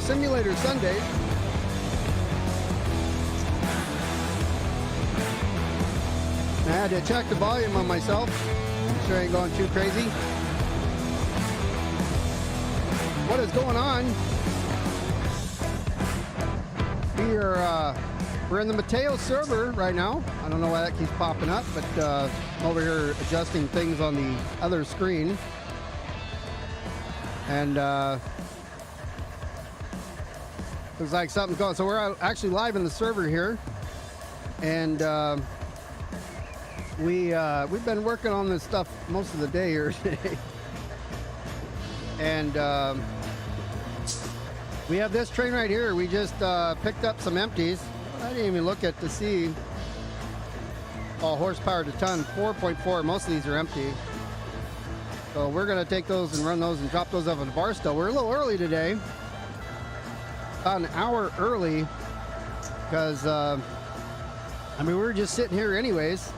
Simulator Sunday. I had to check the volume on myself. Make sure I ain't going too crazy. What is going on? We're in the Mateo server right now. I don't know why that keeps popping up, but I'm over here adjusting things on the other screen. And looks like something's going. So we're actually live in the server here, and we've been working on this stuff most of the day here today. And we have this train right here. We just picked up some empties. I didn't even look at to see. Oh, horsepower to ton, 4.4. Most of these are empty. So we're going to take those and run those and drop those off in Barstow. We're a little early today. About an hour early. Because, I mean, we were just sitting here anyways.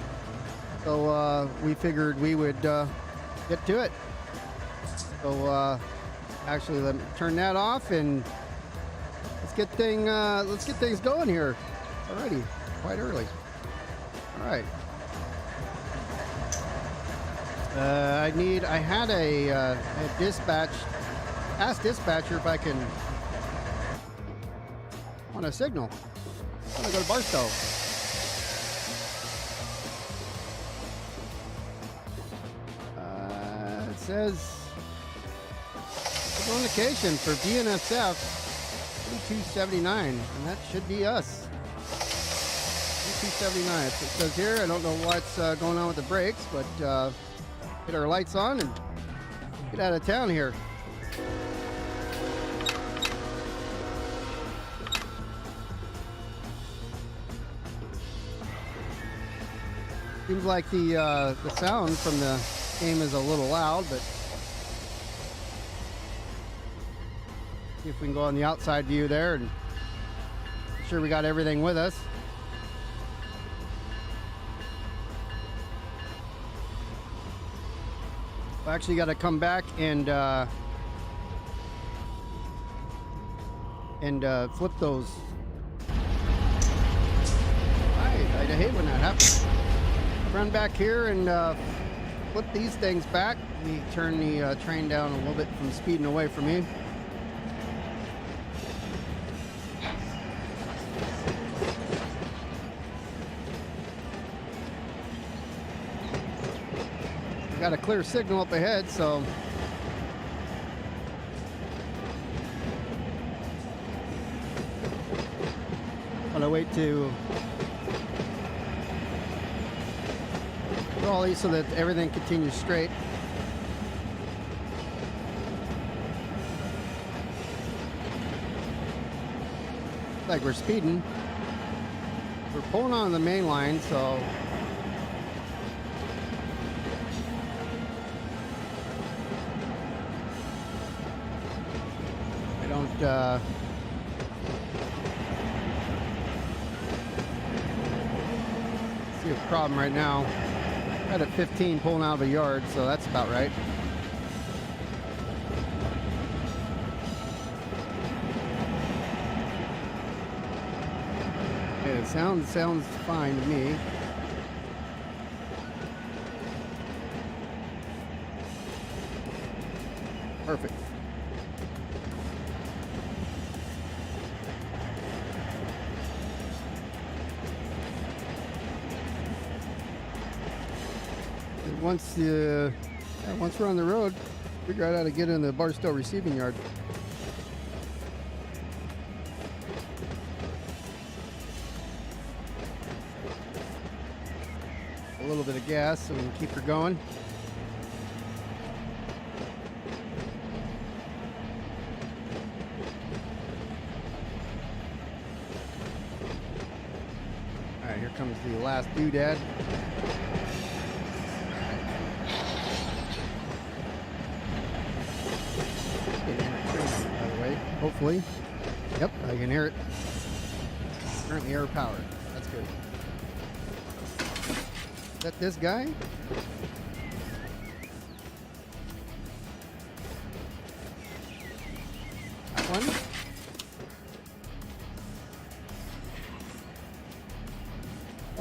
So we figured we would get to it. So actually, let me turn that off and let's get things going here. Alrighty, quite early. All right. I had a dispatch. Ask dispatcher if I can on a signal. I'm gonna go to Barstow. It says notification for BNSF 279, and that should be us. 279. It says here. I don't know what's going on with the brakes, but get our lights on and get out of town here. Seems like the sound from the game is a little loud, but see if we can go on the outside view there and make sure we got everything with us. We actually got to come back and flip those. I hate when that happens. Run back here and flip these things back. Let me turn the train down a little bit from speeding away from me. Got a clear signal up ahead, so I'm gonna wait to roll these so that everything continues straight. Like we're speeding. We're pulling on the main line, so see a problem right now. Right at 15 pulling out of a yard, so that's about right. Okay, it sounds fine to me. Perfect. Once we're on the road, figure out how to get in the Barstow receiving yard. A little bit of gas so we can keep her going. All right, here comes the last doodad. Hopefully. Yep, I can hear it. Currently air powered. That's good. Is that this guy? That one?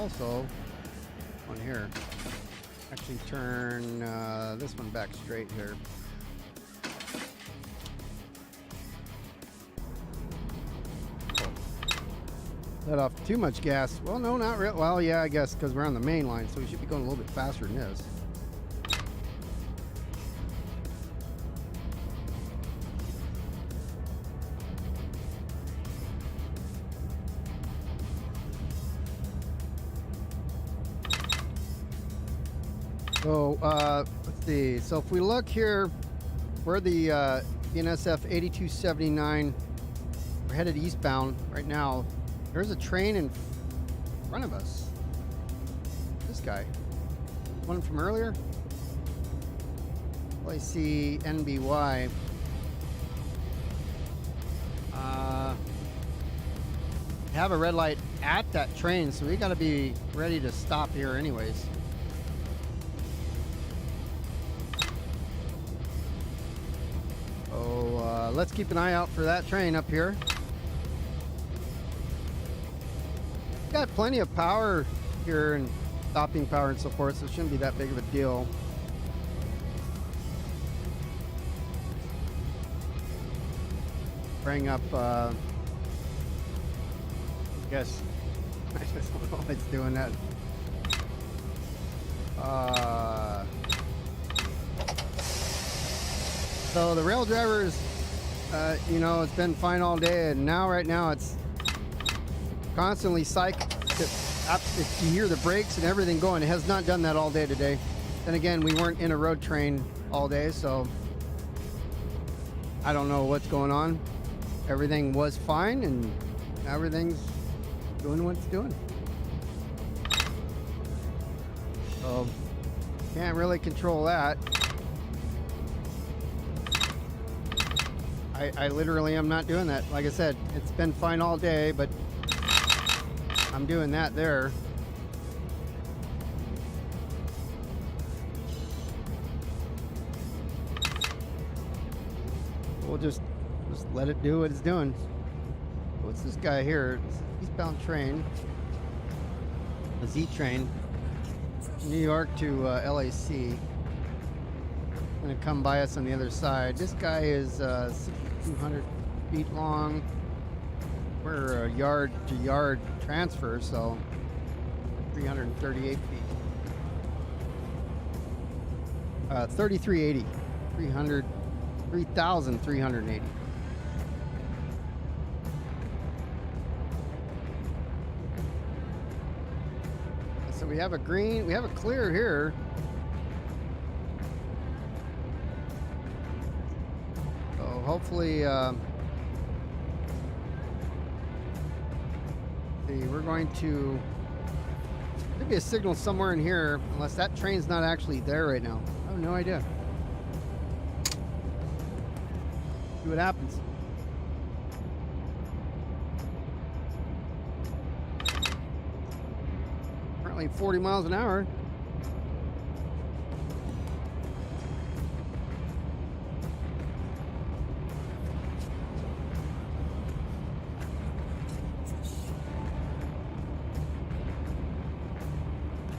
also on here. Actually turn this one back straight here. Let off too much gas. Well, no, not real. Well, yeah, I guess because we're on the main line, so we should be going a little bit faster than this. So, let's see. So if we look here, we're the NSF 8279. We're headed eastbound right now. There's a train in front of us. This guy. One from earlier? Well, I see NBY. Have a red light at that train, so we got to be ready to stop here anyways. So let's keep an eye out for that train up here. Got plenty of power here and stopping power and so forth, so it shouldn't be that big of a deal. Bring up, I guess, I just don't know why it's doing that. So the rail drivers, you know, it's been fine all day, and now right now it's constantly if you hear the brakes and everything going. It has not done that all day today. Then again, we weren't in a road train all day, so I don't know what's going on. Everything was fine and everything's doing what it's doing. So can't really control that. I literally am not doing that. Like I said, it's been fine all day, but I'm doing that there. We'll just let it do what it's doing. What's this guy here? It's an eastbound train. A Z train. New York to LAC. Gonna come by us on the other side. This guy is 6,200 feet long. We're a yard to yard transfer, so 338 feet. 3380. 3,380. So we have a green, we have a clear here. So hopefully, we're going to, there'll be a signal somewhere in here, unless that train's not actually there right now. I have no idea. See what happens. Currently 40 miles an hour.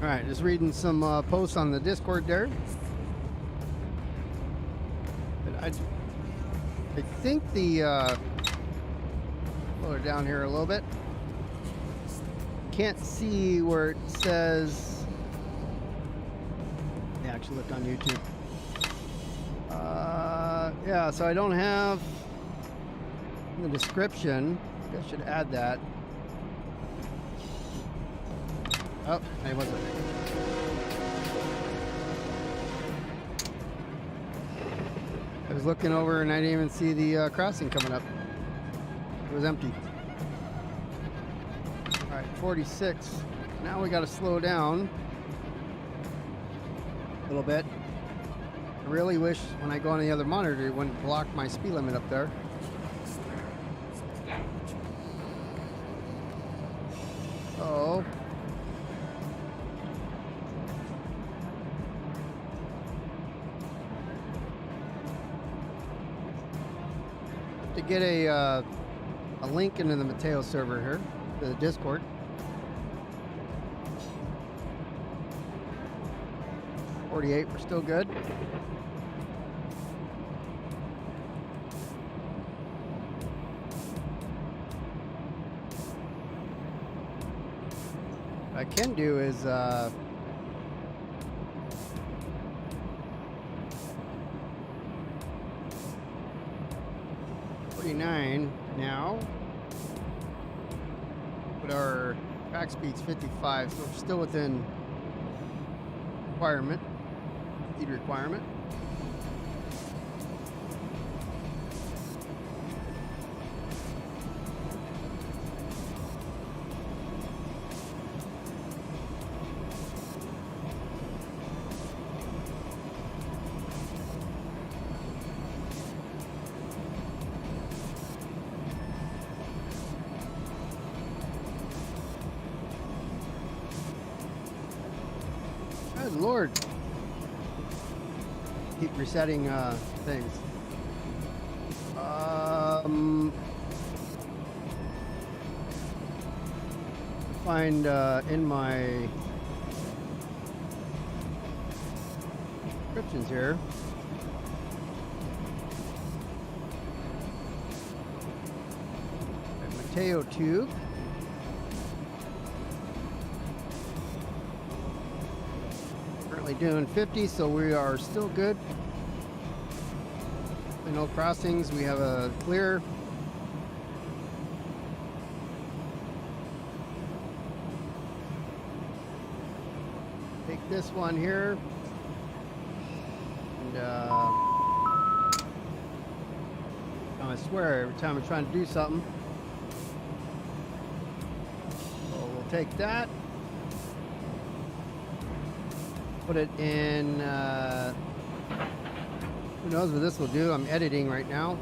All right, just reading some posts on the Discord there. But I think the lower down here a little bit. Can't see where it says. I actually looked on YouTube. Yeah, so I don't have in the description. I should add that. Oh, it wasn't. I was looking over and I didn't even see the crossing coming up. It was empty. All right, 46. Now we got to slow down a little bit. I really wish when I go on the other monitor it wouldn't block my speed limit up there. So to get a link into the Mateo server here, to the Discord. 48, we're still good. What I can do is 49 now. But our track speed's 55, so we're still within requirement, speed requirement. Good Lord. Keep resetting things. Find in my descriptions here. Mateo Tube. Currently doing 50, so we are still good. No crossings, we have a clear. Take this one here. And I swear every time I'm trying to do something. So we'll take that. Put it in, who knows what this will do? I'm editing right now.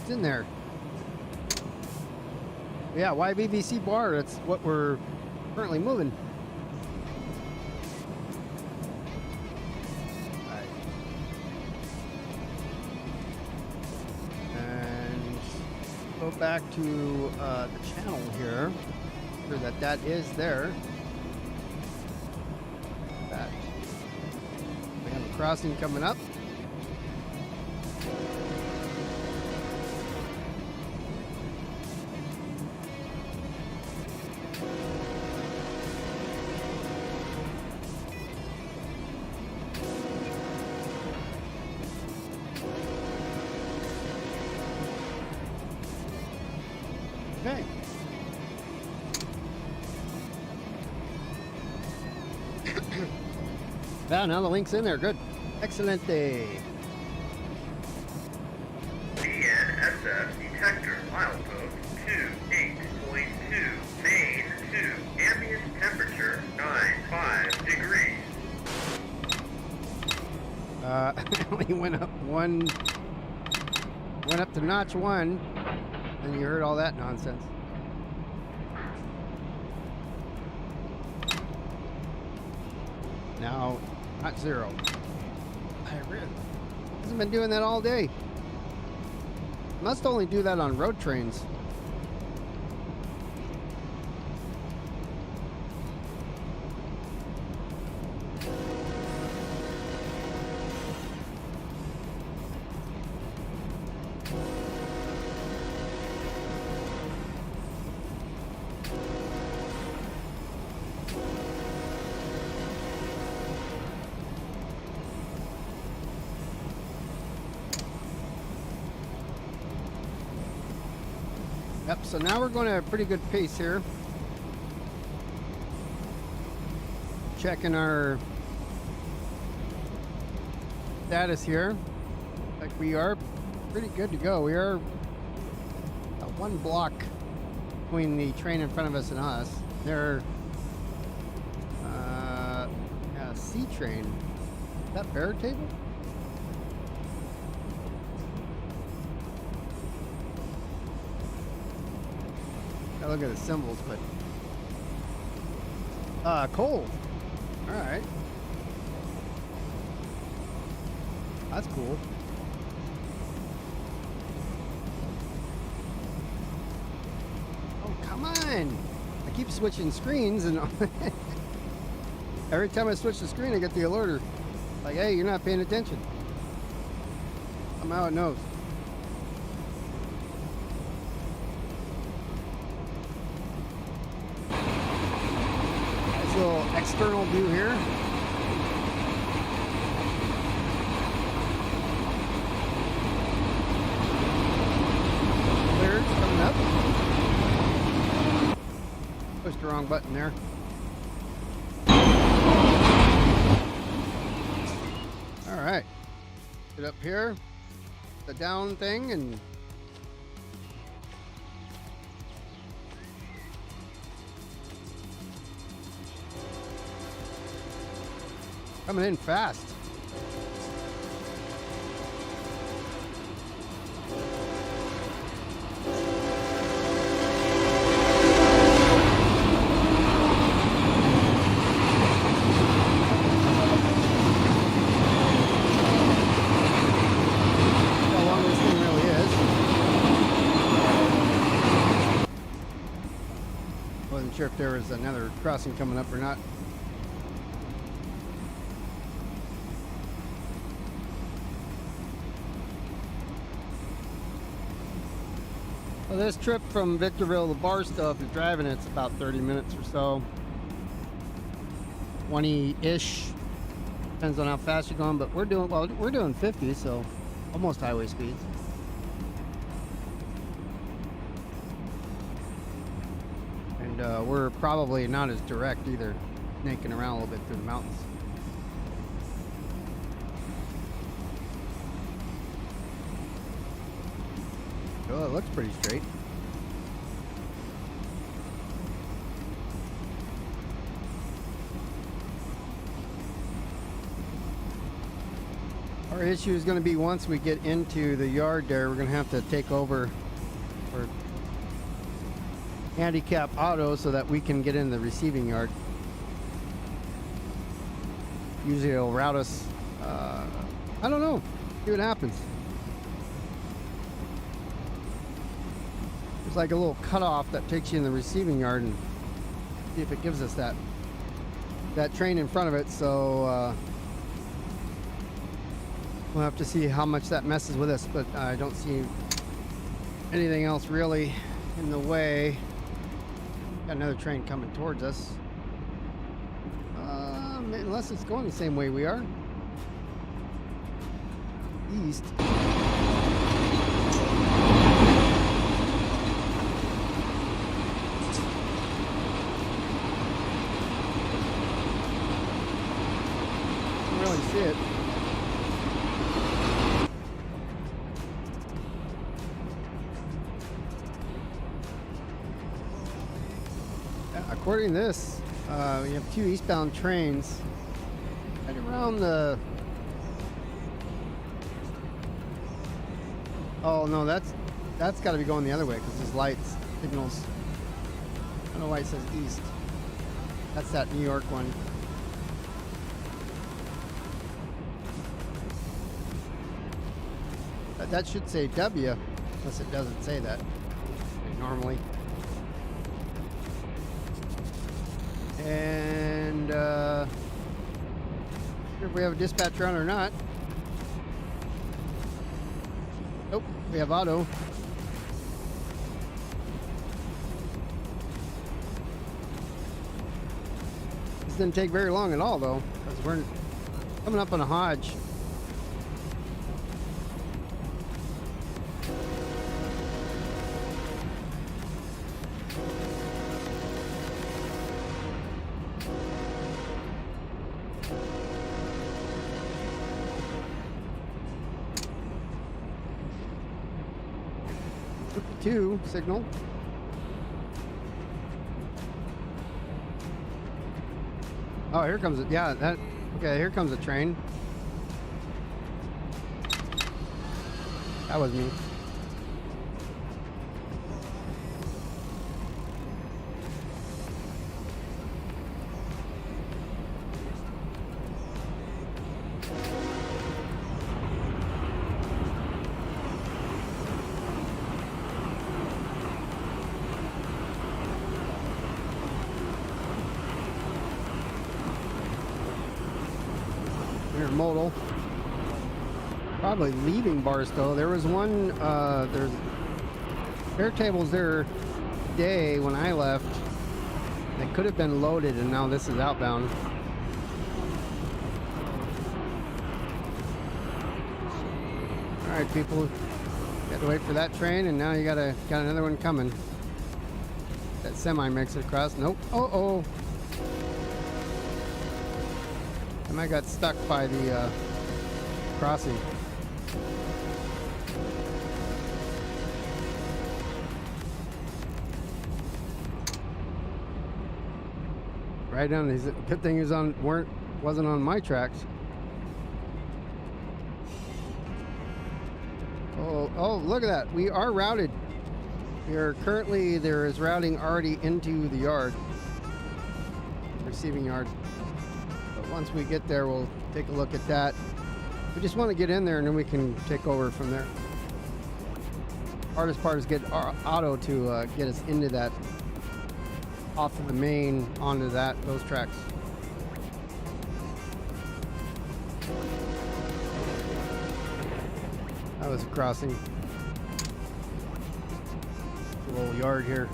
In there. Yeah, Y-VVCBAR, that's what we're currently moving. Right. And go back to the channel here, sure that is there. That. We have a crossing coming up. Okay. Yeah, now the link's in there. Good. Excellent day. DNSS detector milepost 28.2, main 2, ambient temperature 95 degrees. I only went up to notch 1. And you heard all that nonsense. Now, not 0. I really hasn't been doing that all day. Must only do that on road trains. Yep, so now we're going at a pretty good pace here. Checking our status here. Like we are pretty good to go. We are one block between the train in front of us and us. They're yeah, C train. Is that Bear Table? I look at the symbols, but coal. All right, that's cool. Oh, come on! I keep switching screens, and every time I switch the screen, I get the alerter. Like, hey, you're not paying attention. Somehow it knows. Nice little external view here. Clear, coming up. Pushed the wrong button there. All right, get up here, the down thing, and coming in fast. Wasn't sure if there was another crossing coming up or not. Well, this trip from Victorville to Barstow, if you're driving, it's about 30 minutes or so. 20-ish. Depends on how fast you're going, but we're doing 50, so almost highway speeds. And we're probably not as direct either, snaking around a little bit through the mountains. Oh, it looks pretty straight. Our issue is going to be once we get into the yard there, we're going to have to take over for handicap auto so that we can get in the receiving yard. Usually it'll route us, I don't know, see what happens. There's like a little cutoff that takes you in the receiving yard, and see if it gives us that train in front of it. So we'll have to see how much that messes with us, but I don't see anything else really in the way. Got another train coming towards us. Unless it's going the same way we are. East. Can't really see it. According to this, we have 2 eastbound trains right around the... Oh no, that's got to be going the other way because there's lights, signals. I don't know why it says east. That's that New York one. That should say W, unless it doesn't say that normally. And if we have a dispatch run or not. Nope, we have auto. This didn't take very long at all though, because we're coming up on a Hodge. Signal. Oh, here comes it. Yeah, that. Okay, here comes a train. That was me. modal. Probably leaving Barstow. There was one, there's air tables there today when I left. They could have been loaded, and now this is outbound. All right, people, you had to wait for that train, and now you got another one coming. That semi makes it across. Nope. Oh. And I got stuck by the crossing. Right on these. Good thing he wasn't on my tracks. Oh, look at that. We are routed. There is routing already into the yard, receiving yard. But once we get there, we'll take a look at that. We just want to get in there, and then we can take over from there. Hardest part is get our auto to get us into that, off of the main onto those tracks. That was a crossing. A little yard here.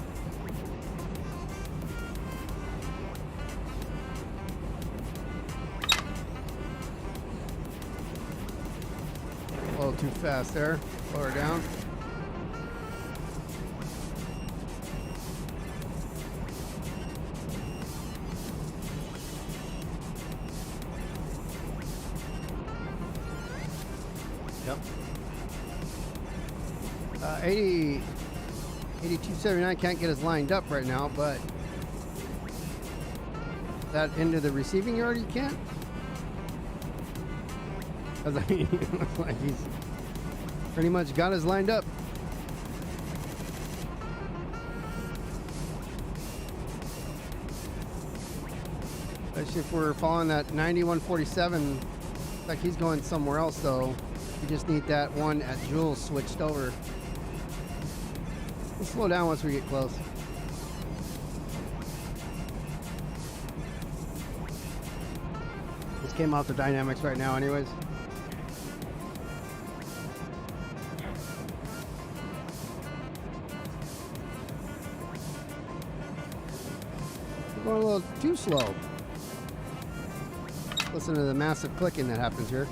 A little too fast there. Slow her down. Yep. 8279 can't get us lined up right now, but that into the receiving yard you can't? Because I mean, it looks like he's pretty much got us lined up. Especially if we're following that 9147, like he's going somewhere else though. We just need that one at Jules switched over. We'll slow down once we get close. This came off the dynamics right now anyways. We're going a little too slow. Listen to the massive clicking that happens here.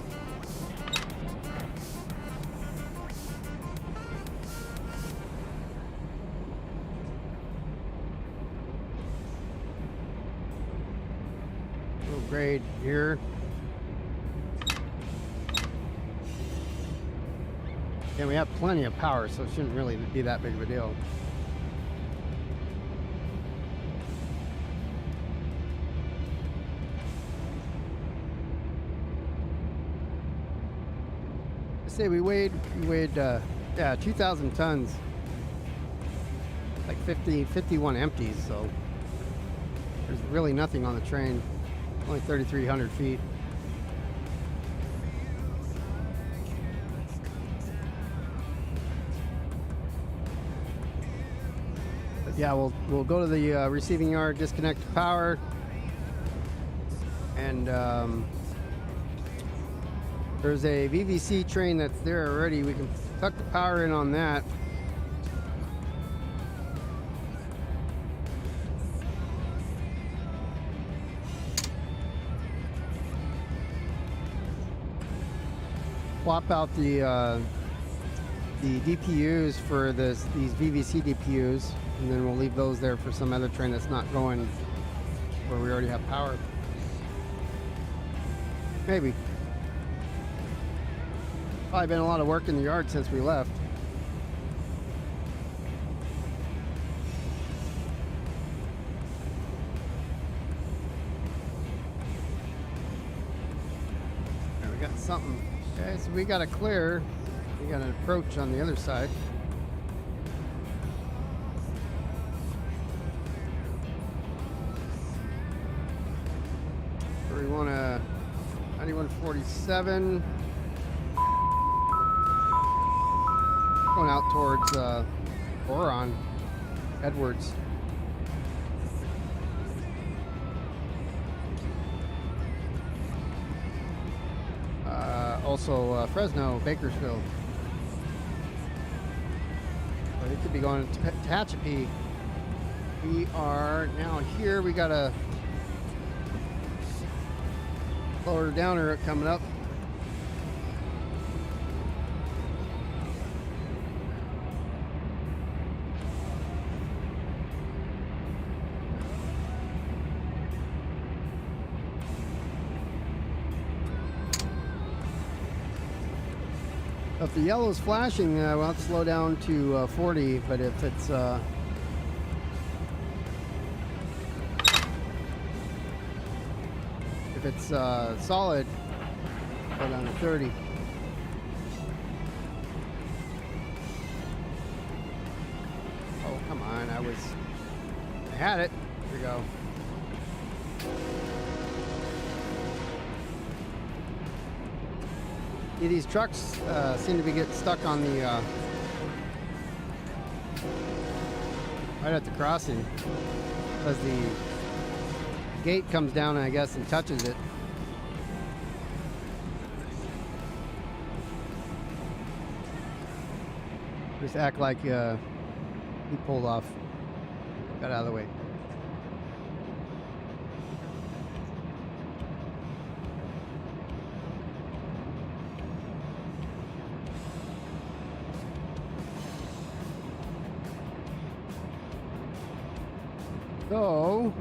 Grade here. And we have plenty of power, so it shouldn't really be that big of a deal. I say we weighed 2,000 tons, like 51 empties, so there's really nothing on the train. Only 3,300 feet. But yeah, we'll go to the receiving yard, disconnect the power, and there's a VVC train that's there already. We can tuck the power in on that. Swap out the DPUs for these VVC DPUs, and then we'll leave those there for some other train that's not going where we already have power. Maybe. Probably been a lot of work in the yard since we left. There, we got something. Okay, so we got a clear. We got an approach on the other side. So we want a 9147. Going out towards Boron, Edwards. also Fresno, Bakersfield. But it could be going to Tehachapi. We are now here. We got a lower downer coming up. If the yellow's flashing, we'll have to slow down to 40, but if it's solid, go down to 30. Oh, come on, I had it. Here we go. Yeah, these trucks seem to be getting stuck on the right at the crossing because the gate comes down, I guess, and touches it. Just act like he pulled off, got out of the way. So,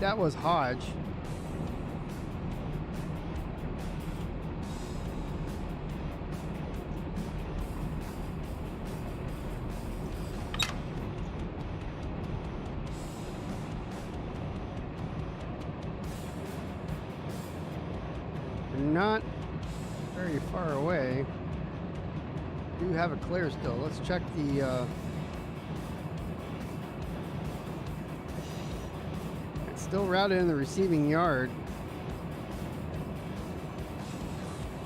that was Hodge. Not very far away. Do have a clear still. Let's check the it's still routed in the receiving yard.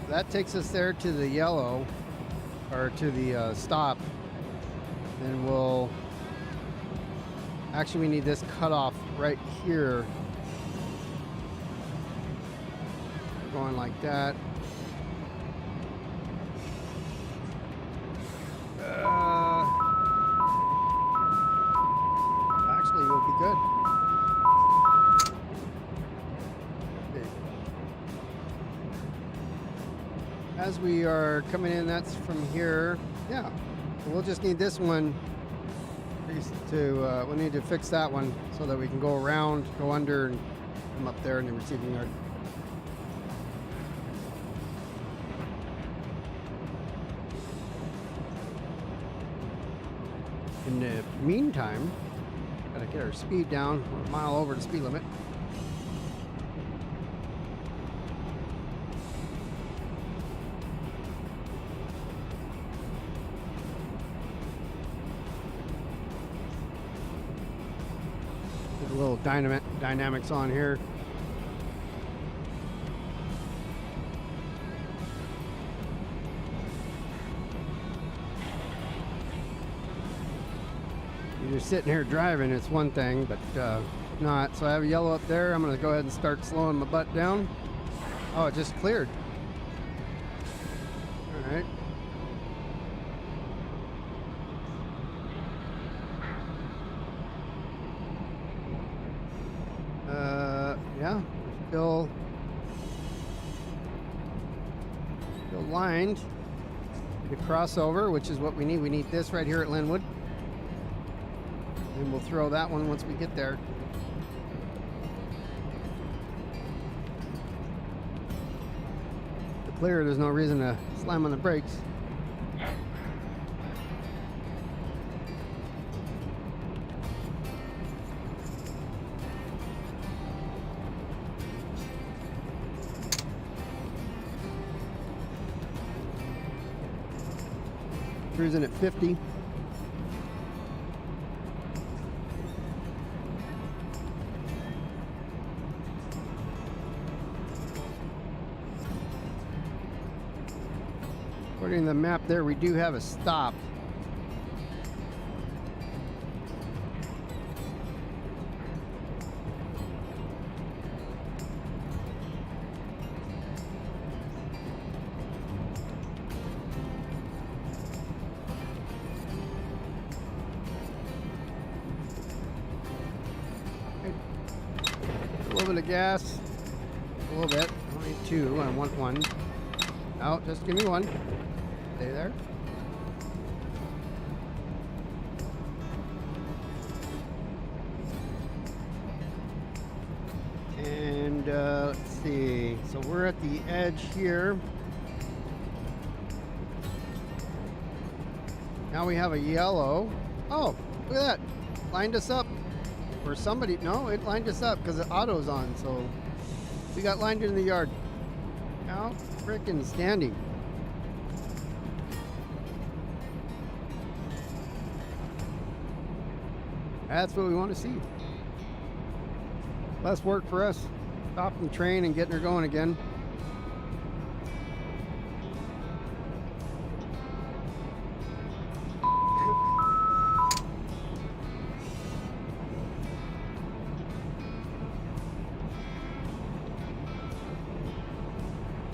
That takes us there to the yellow, or to the stop. And we'll actually, we need this cutoff right here. Going like that. Actually, we'll be good. Okay. As we are coming in, that's from here. Yeah. So we'll just need this one to, we'll need to fix that one so that we can go around, go under, and come up there in the receiving yard. In the meantime, gotta get our speed down. We're a mile over the speed limit. Get a little dynamics on here. You're sitting here driving, it's one thing, but not. So I have a yellow up there. I'm going to go ahead and start slowing my butt down. Oh, it just cleared. All right. Yeah, still lined. The crossover, which is what we need. We need this right here at Linwood. And we'll throw that one once we get there. To clear, there's no reason to slam on the brakes. Cruising at 50. According to the map there, we do have a stop. little bit of gas. A little bit. I don't need two. I want one. No, just give me one. Stay there. And let's see. So we're at the edge here. Now we have a yellow. Oh, look at that. Lined us up. Or somebody. No, it lined us up because the auto's on. So we got lined in the yard. Now, freaking standing. That's what we want to see. Less work for us. Stopping the train and getting her going again.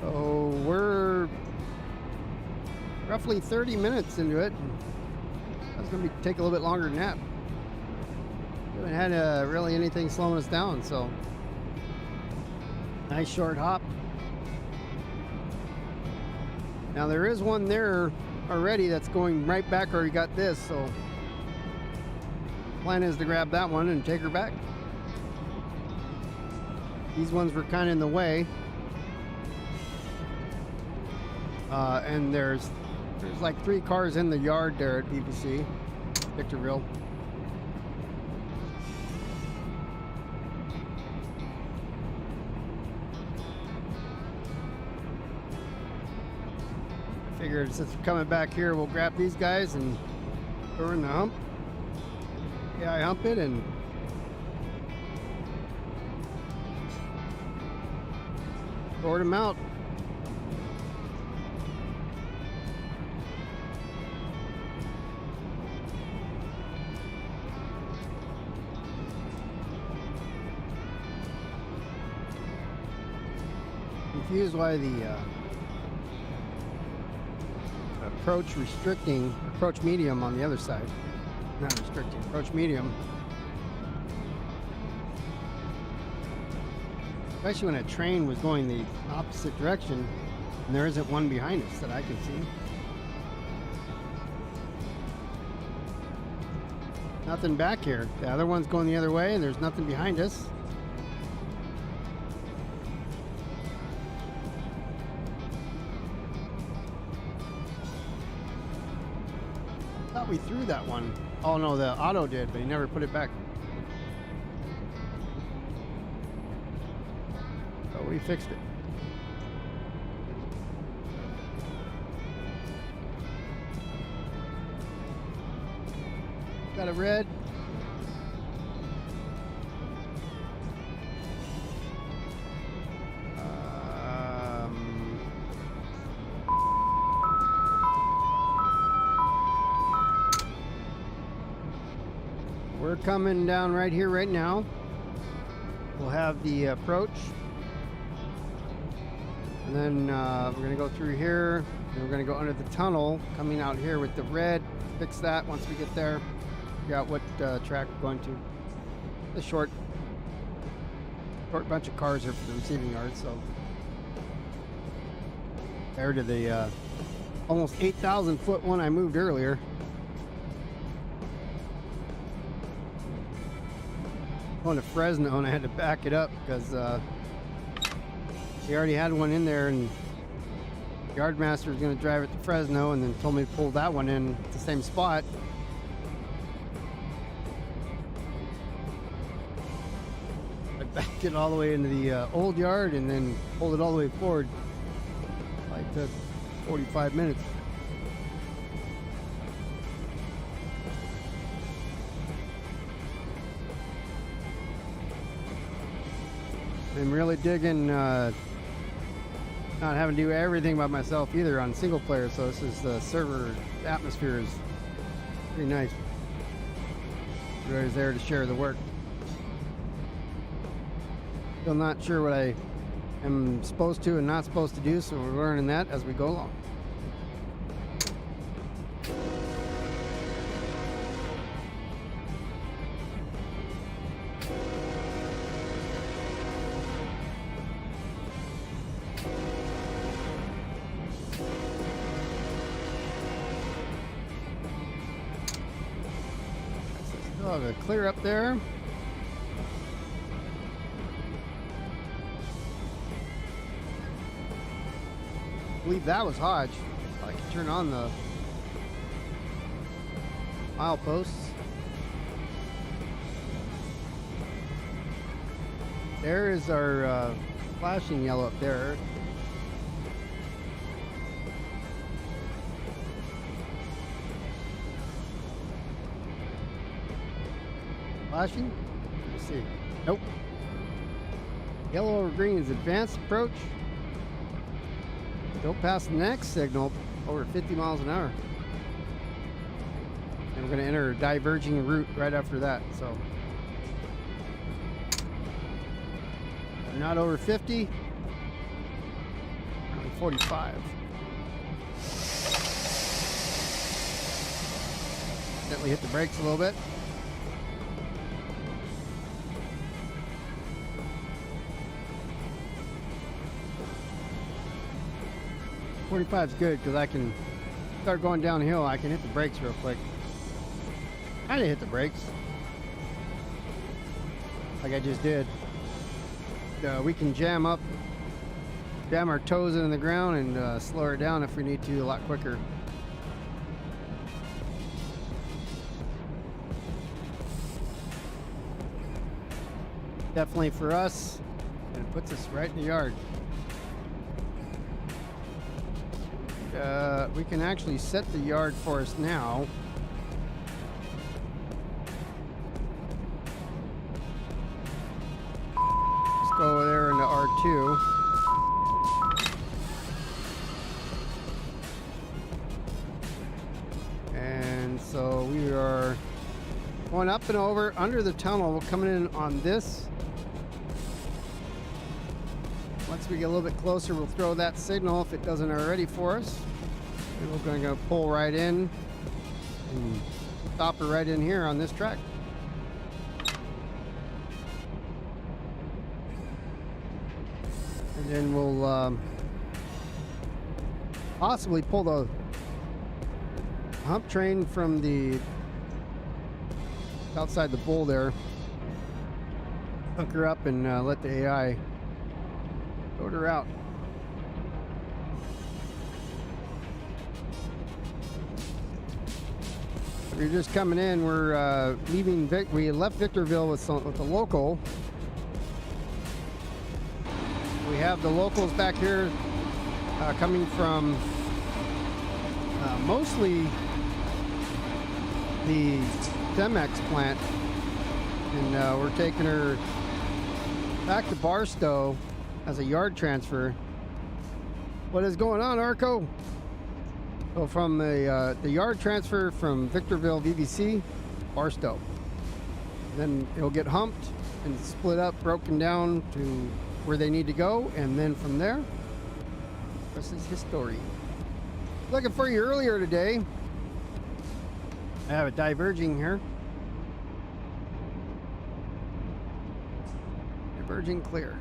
So we're roughly 30 minutes into it. That's going to take a little bit longer than that. We haven't had really anything slowing us down, so nice short hop. Now there is one there already that's going right back where we got this, so plan is to grab that one and take her back. These ones were kind of in the way, and there's like 3 cars in the yard there at VVC Victorville. Figured since we're coming back here, we'll grab these guys and throw in the hump. Yeah, I hump it and board them out. Confused why the approach medium on the other side. Not restricting, approach medium. Especially when a train was going the opposite direction and there isn't one behind us that I can see. Nothing back here. The other one's going the other way and there's nothing behind us. Thought we threw that one. Oh no, the auto did, but he never put it back. So we fixed it. Got a red. We're coming down right here right now. We'll have the approach. And then we're going to go through here. And we're going to go under the tunnel, coming out here with the red. Fix that once we get there. Figure out what track we're going to. A short bunch of cars here for the receiving yard. So there to the almost 8,000 foot one I moved earlier. Going to Fresno and I had to back it up because he already had one in there and the yard master was going to drive it to Fresno and then told me to pull that one in at the same spot. I backed it all the way into the old yard and then pulled it all the way forward. Like took 45 minutes. I'm really digging not having to do everything by myself either on single player, so this is the server atmosphere is pretty nice. Everybody's there to share the work. Still not sure what I am supposed to and not supposed to do, so we're learning that as we go along. Still have a clear up there. I believe that was Hodge. I can turn on the mileposts. There is our flashing yellow up there. Flashing? Let's see. Nope. Yellow over green is advanced approach. Don't pass the next signal over 50 miles an hour. And we're going to enter a diverging route right after that. So we're not over 50. Only 45. Gently hit the brakes a little bit. .45 is good because I can start going downhill. I can hit the brakes real quick. Kind of hit the brakes like I just did. We can jam our toes into the ground and slow her down if we need to a lot quicker. Definitely for us, and it puts us right in the yard. We can actually set the yard for us now. Let's go over there into R2. And so we are going up and over under the tunnel. We're coming in on this. Once we get a little bit closer, we'll throw that signal if it doesn't already for us. And we're going to pull right in and stop her right in here on this track. And then we'll possibly pull the hump train from the outside the bowl there, hook her up and let the AI load her out. If you're just coming in, we're leaving. We left Victorville with the local. We have the locals back here coming from mostly the Cemex plant, and we're taking her back to Barstow as a yard transfer. What is going on, Arco? So from the yard transfer from Victorville VVC, Barstow. Then it'll get humped and split up, broken down to where they need to go, and then from there, this is history. Looking for you earlier today. I have it diverging here. Diverging clear.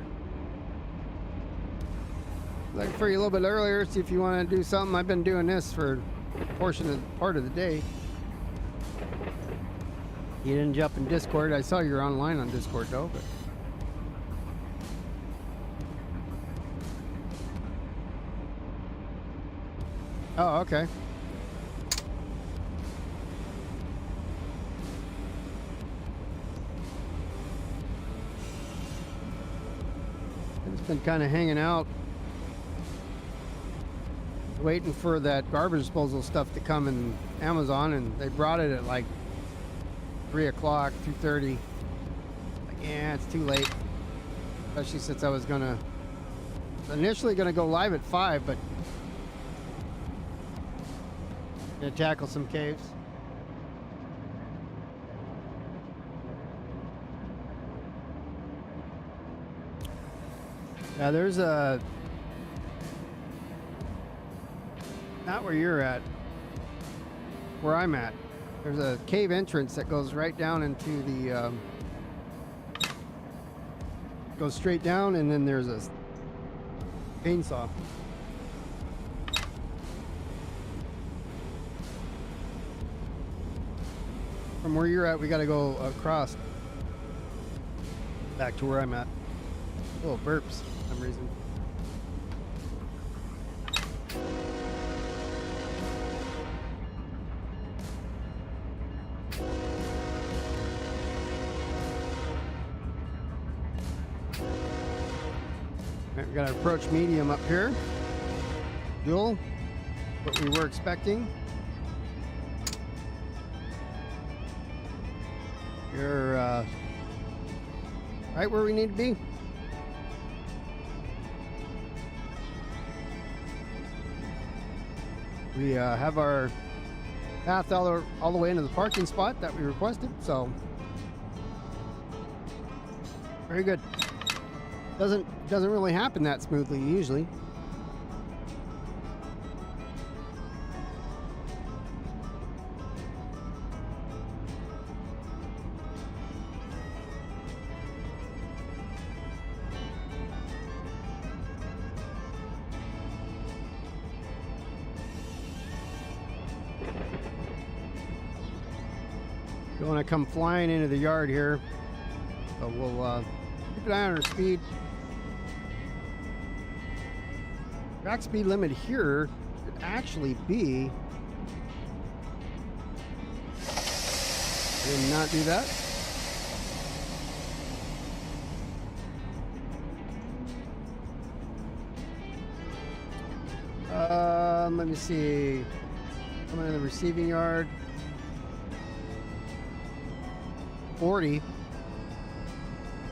Looking for you a little bit earlier, see if you want to do something. I've been doing this for a part of the day. You didn't jump in Discord. I saw you're online on Discord though, but oh, okay. I've been kind of hanging out, waiting for that garbage disposal stuff to come in Amazon, and they brought it at like 3 o'clock, 2:30. Like, yeah, it's too late. Especially since I was initially gonna go live at 5, but gonna tackle some caves. Yeah, there's a, not where you're at, where I'm at. There's a cave entrance that goes right down into the, goes straight down, and then there's a chainsaw. From where you're at, we got to go across back to where I'm at. Oh, burps for some reason. All right, we got our approach medium up here. Dual, what we were expecting. You're right where we need to be. We have our path all the way into the parking spot that we requested, so very good. Doesn't really happen that smoothly usually. Don't want to come flying into the yard here, so we'll keep an eye on our speed. Track speed limit here should actually be. Did not do that. Let me see. Coming in the receiving yard. 40.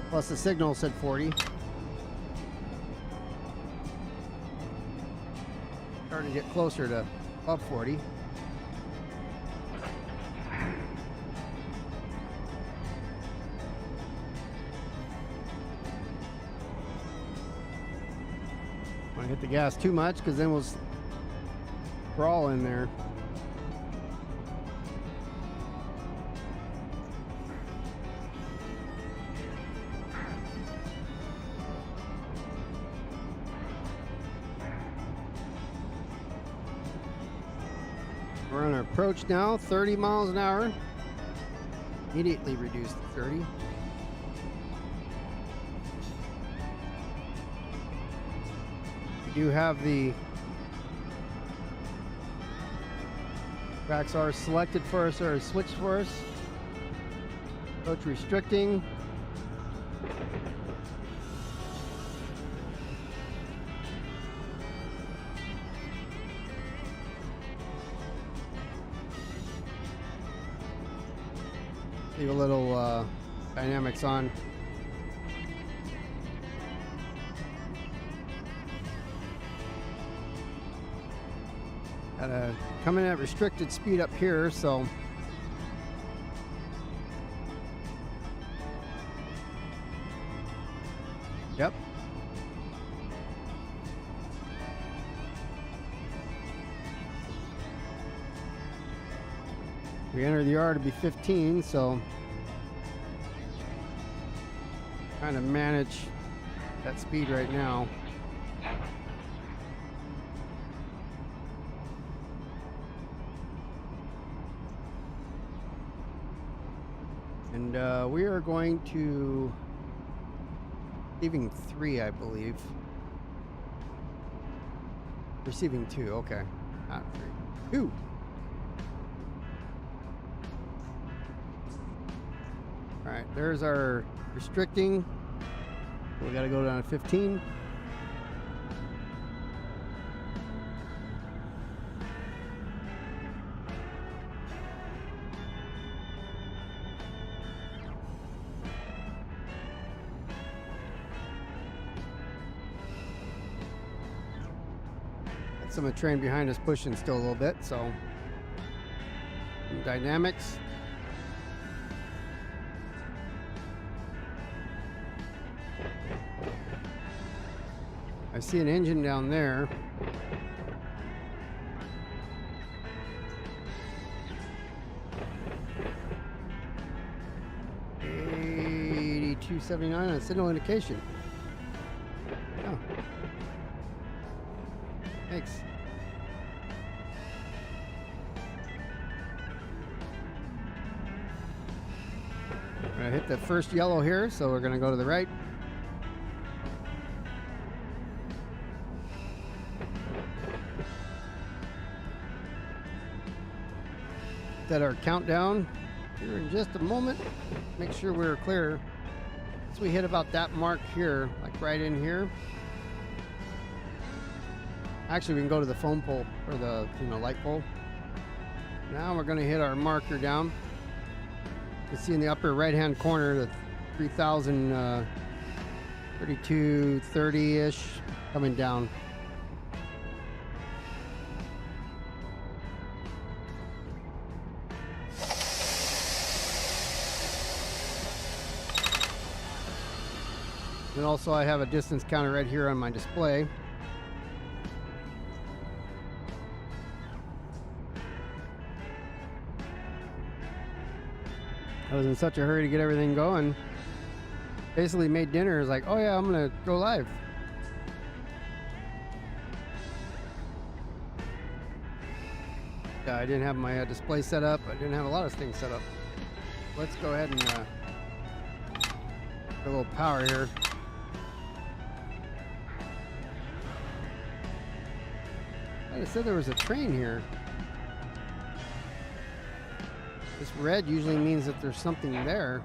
Plus the signal said 40. Starting to get closer to up 40. Want to hit the gas too much because then we'll crawl in there. We're on our approach now, 30 miles an hour. Immediately reduced to 30. We do have the tracks are selected for us, or switched for us. Approach restricting. Leave a little dynamics on. Gotta come in at restricted speed up here, so yep. We enter the yard to be 15, so trying to manage that speed right now. And we are going to receiving 3, I believe. Receiving 2, okay, not 3, 2. All right, there's our restricting. We got to go down to 15. Got some of the train behind us pushing still a little bit, so some dynamics. I see an engine down there. $82.79 on signal indication. Oh. Thanks. gonna hit the first yellow here, so we're gonna go to the right. Set our countdown here in just a moment. Make sure we're clear. Once we hit about that mark here, like right in here. Actually, we can go to the foam pole or the light pole. Now we're going to hit our marker down. You can see in the upper right-hand corner the 3,000, 3230-ish coming down. And also I have a distance counter right here on my display. I was in such a hurry to get everything going. Basically made dinner. Is like, oh yeah, I'm gonna go live. Yeah, I didn't have my display set up. I didn't have a lot of things set up. Let's go ahead and get a little power here. I said there was a train here. This red usually means that there's something there.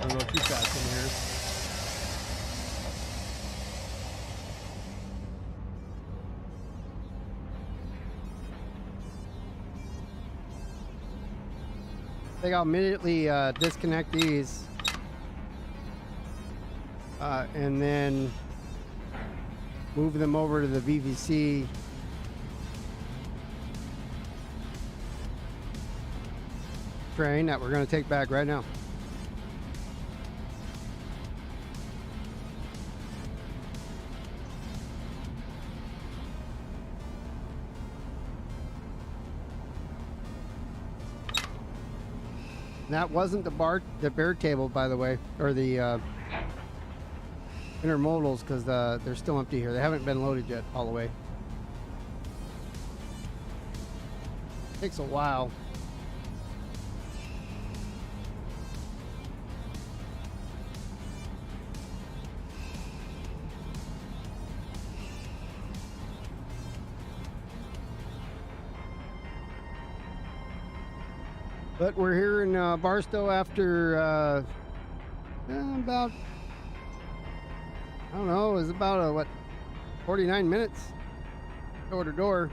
Don't go too fast in here. I think I'll immediately disconnect these and then move them over to the VVC train that we're going to take back right now. That wasn't the bear table, by the way, or the intermodals, because they're still empty here. They haven't been loaded yet all the way. Takes a while. But we're here in Barstow after about, I don't know, it was about 49 minutes door to door.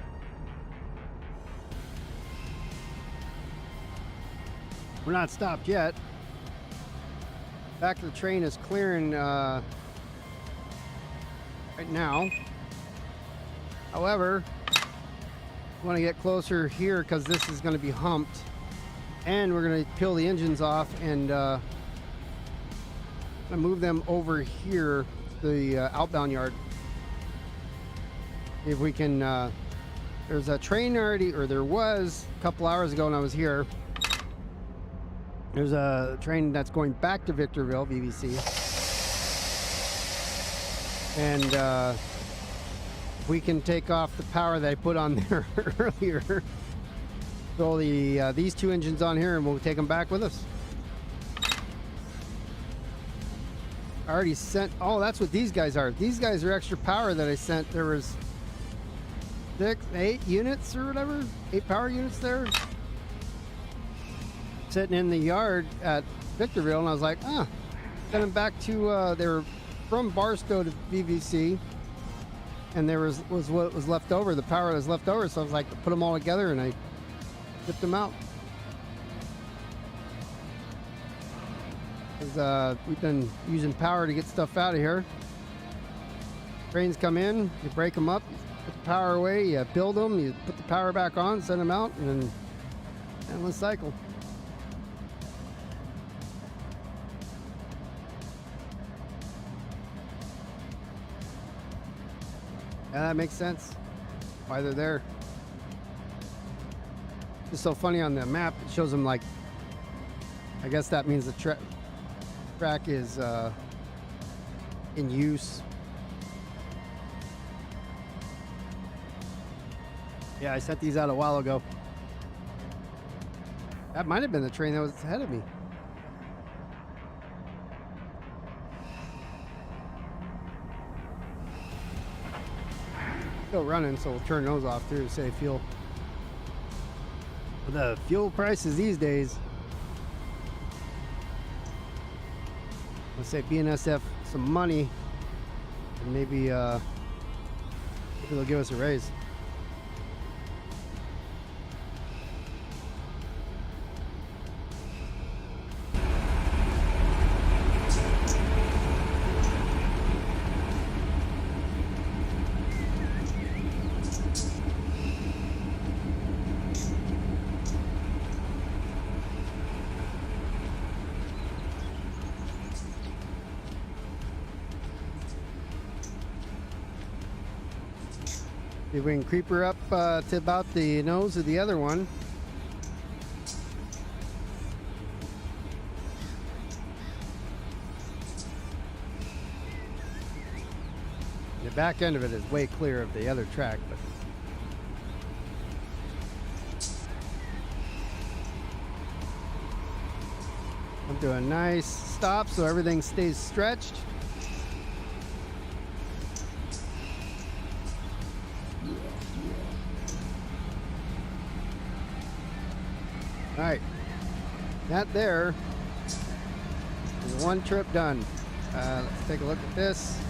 We're not stopped yet. Back of the train is clearing right now. However, I want to get closer here because this is going to be humped. And we're going to peel the engines off and move them over here to the outbound yard. If we can, there's a train already, or there was a couple hours ago when I was here. There's a train that's going back to Victorville, VVC. And we can take off the power that I put on there earlier. Throw these two engines on here and we'll take them back with us. I already sent, oh, that's what these guys are. These guys are extra power that I sent. There was 8 units or whatever, 8 power units there. Sitting in the yard at Victorville, and I was like, send them back to, they were from Barstow to VVC. And there was what was left over, the power that was left over. So I was like, put them all together and I shipped them out. Because we've been using power to get stuff out of here. Trains come in, you break them up, you put the power away, you build them, you put the power back on, send them out, and then endless cycle. Yeah, that makes sense. Why they're there. It's so funny on the map. It shows them like, I guess that means the track is in use. Yeah, I sent these out a while ago. That might have been the train that was ahead of me. Still running, so we'll turn those off too to save fuel. With the fuel prices these days, let's say BNSF some money, and maybe they'll give us a raise. See if we can creep her up to about the nose of the other one. The back end of it is way clear of the other track, but I'm doing a nice stop so everything stays stretched. All right, that there is one trip done. Let's take a look at this.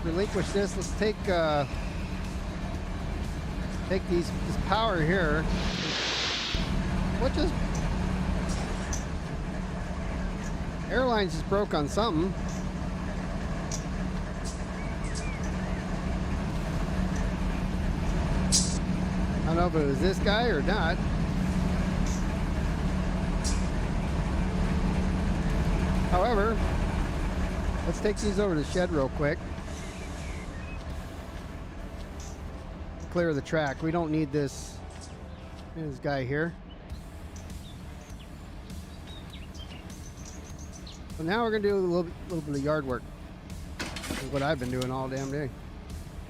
Relinquish this. Let's take this power here. What just? Airlines just broke on something. I don't know if it was this guy or not. However, let's take these over to the shed real quick. Clear the track. We don't need this guy here. So now we're gonna do a little bit of yard work. This is what I've been doing all damn day.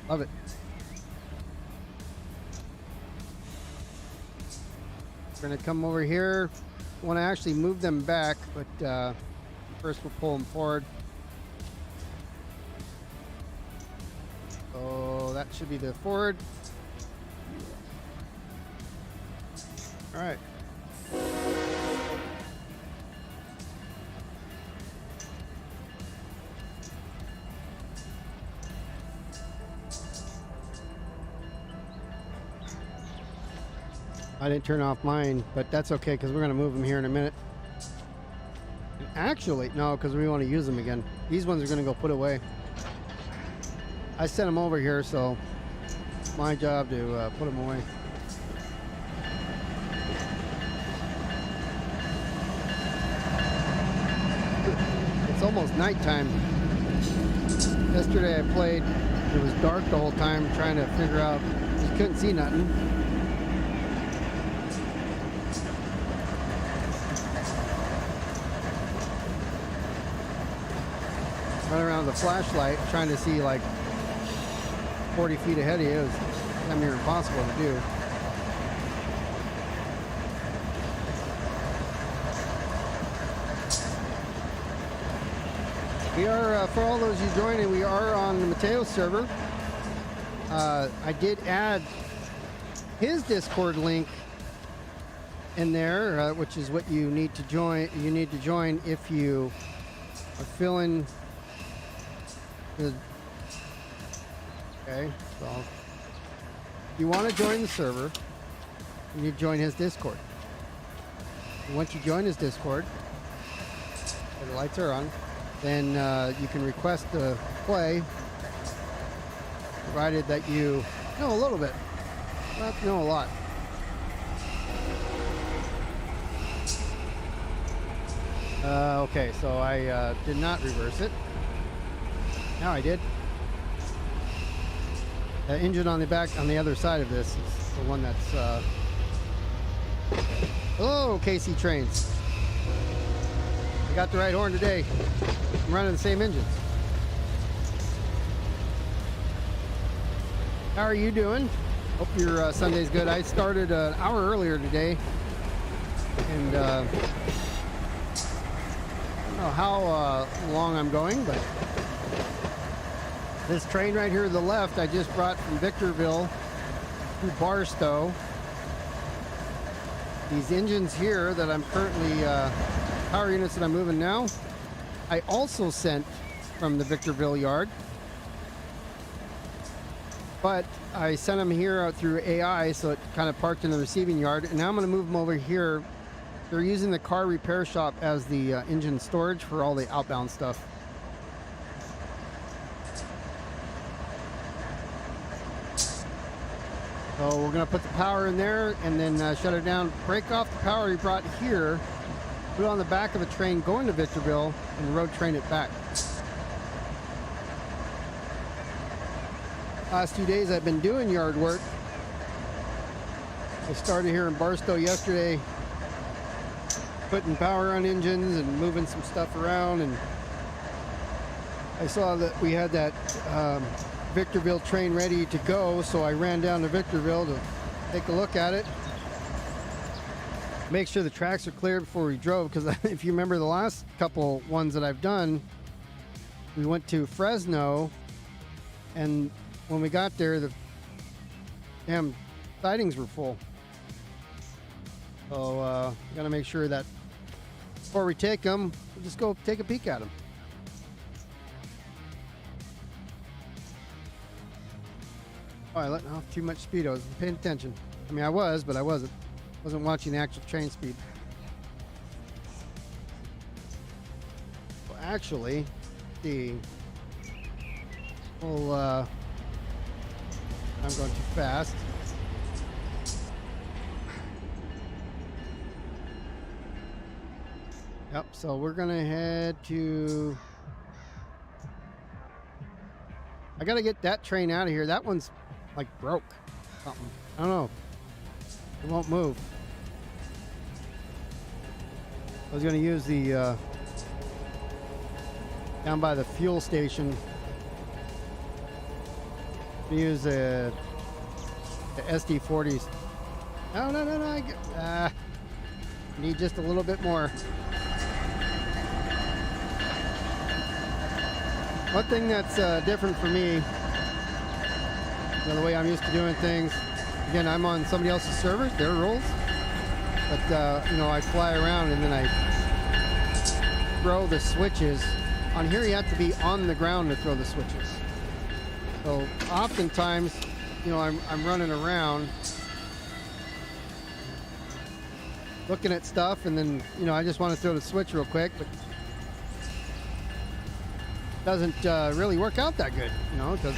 Love it. We're gonna come over here. Want to actually move them back, but first we'll pull them forward. So that should be the forward. All right. I didn't turn off mine, but that's okay because we're going to move them here in a minute. Actually, no, because we want to use them again. These ones are going to go put away. I sent them over here, so it's my job to put them away. It's almost nighttime. Yesterday I played. It was dark the whole time, trying to figure out. Just couldn't see nothing. Run around with a flashlight trying to see like 40 feet ahead of you is damn near impossible to do. We are, for all those you joining, we are on the Mateo server. I did add his Discord link in there, which is what you need to join. You need to join if you are feeling. Okay, so if you want to join the server, you need to join his Discord. And once you join his Discord, the lights are on, then you can request to play, provided that you know a little bit. You don't have to know a lot. Okay, so I did not reverse it. Now I did. The engine on the back, on the other side of this, is the one that's Hello, KC Trains. I got the right horn today. I'm running the same engines. How are you doing? Hope your Sunday's good. I started an hour earlier today, and I don't know how long I'm going, but this train right here to the left I just brought from Victorville to Barstow. These engines here that I'm currently, power units that I'm moving now, I also sent from the Victorville yard. But I sent them here out through AI, so it kind of parked in the receiving yard. And now I'm going to move them over here. They're using the car repair shop as the engine storage for all the outbound stuff. So we're going to put the power in there and then shut it down, break off the power we brought here, put it on the back of a train going to Victorville, and road train it back. Last 2 days I've been doing yard work. I started here in Barstow yesterday, putting power on engines and moving some stuff around, and I saw that we had that Victorville train ready to go, so I ran down to Victorville to take a look at it, make sure the tracks are clear before we drove, because if you remember the last couple ones that I've done, we went to Fresno, and when we got there, the damn sidings were full. So gotta make sure that before we take them, we'll just go take a peek at them. Oh, I let off too much speed. I wasn't paying attention. I mean, I was, but I wasn't watching the actual train speed. Well, actually, well, I'm going too fast. Yep, so we're gonna head to... I gotta get that train out of here. That one's like broke something. I don't know. It won't move. I was gonna use the down by the fuel station. Use the SD40s. No. I need just a little bit more. One thing that's different for me, the way I'm used to doing things. Again, I'm on somebody else's servers, their rules. But I fly around and then I throw the switches. On here, you have to be on the ground to throw the switches. So oftentimes, I'm running around looking at stuff, and then, I just want to throw the switch real quick, but it doesn't really work out that good, because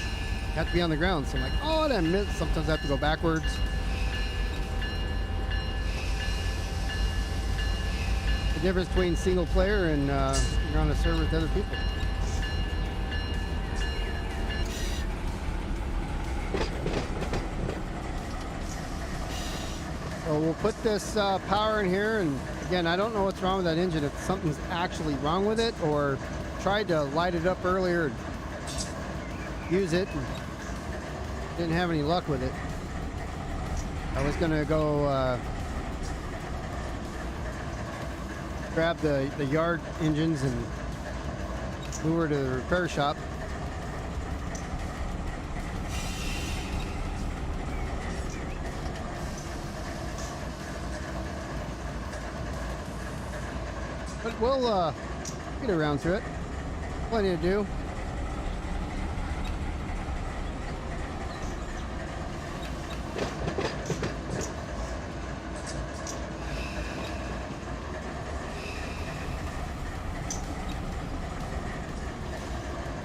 you have to be on the ground. So I'm like, oh, I missed. Sometimes I have to go backwards. The difference between single player and you're on a server with other people. So we'll put this power in here, and again, I don't know what's wrong with that engine, if something's actually wrong with it, or tried to light it up earlier and use it and didn't have any luck with it. I was gonna go grab the yard engines and move her to the repair shop. But we'll get around to it. Plenty to do.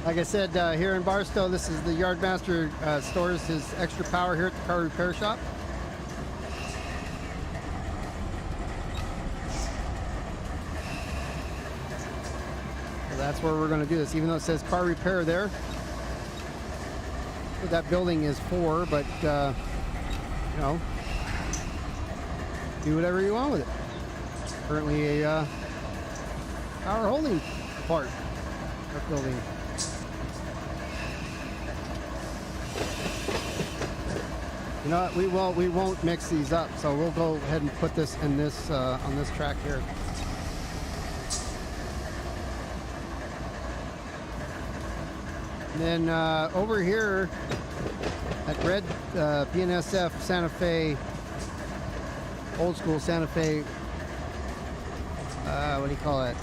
Like I said, here in Barstow, this is the Yardmaster stores his extra power here at the car repair shop. So that's where we're going to do this, even though it says car repair there. What that building is for, but, you know, do whatever you want with it. currently a power holding part of building. You know what? We won't mix these up, so we'll go ahead and put this in this on this track here. And then over here at red BNSF Santa Fe, old school Santa Fe. What do you call it?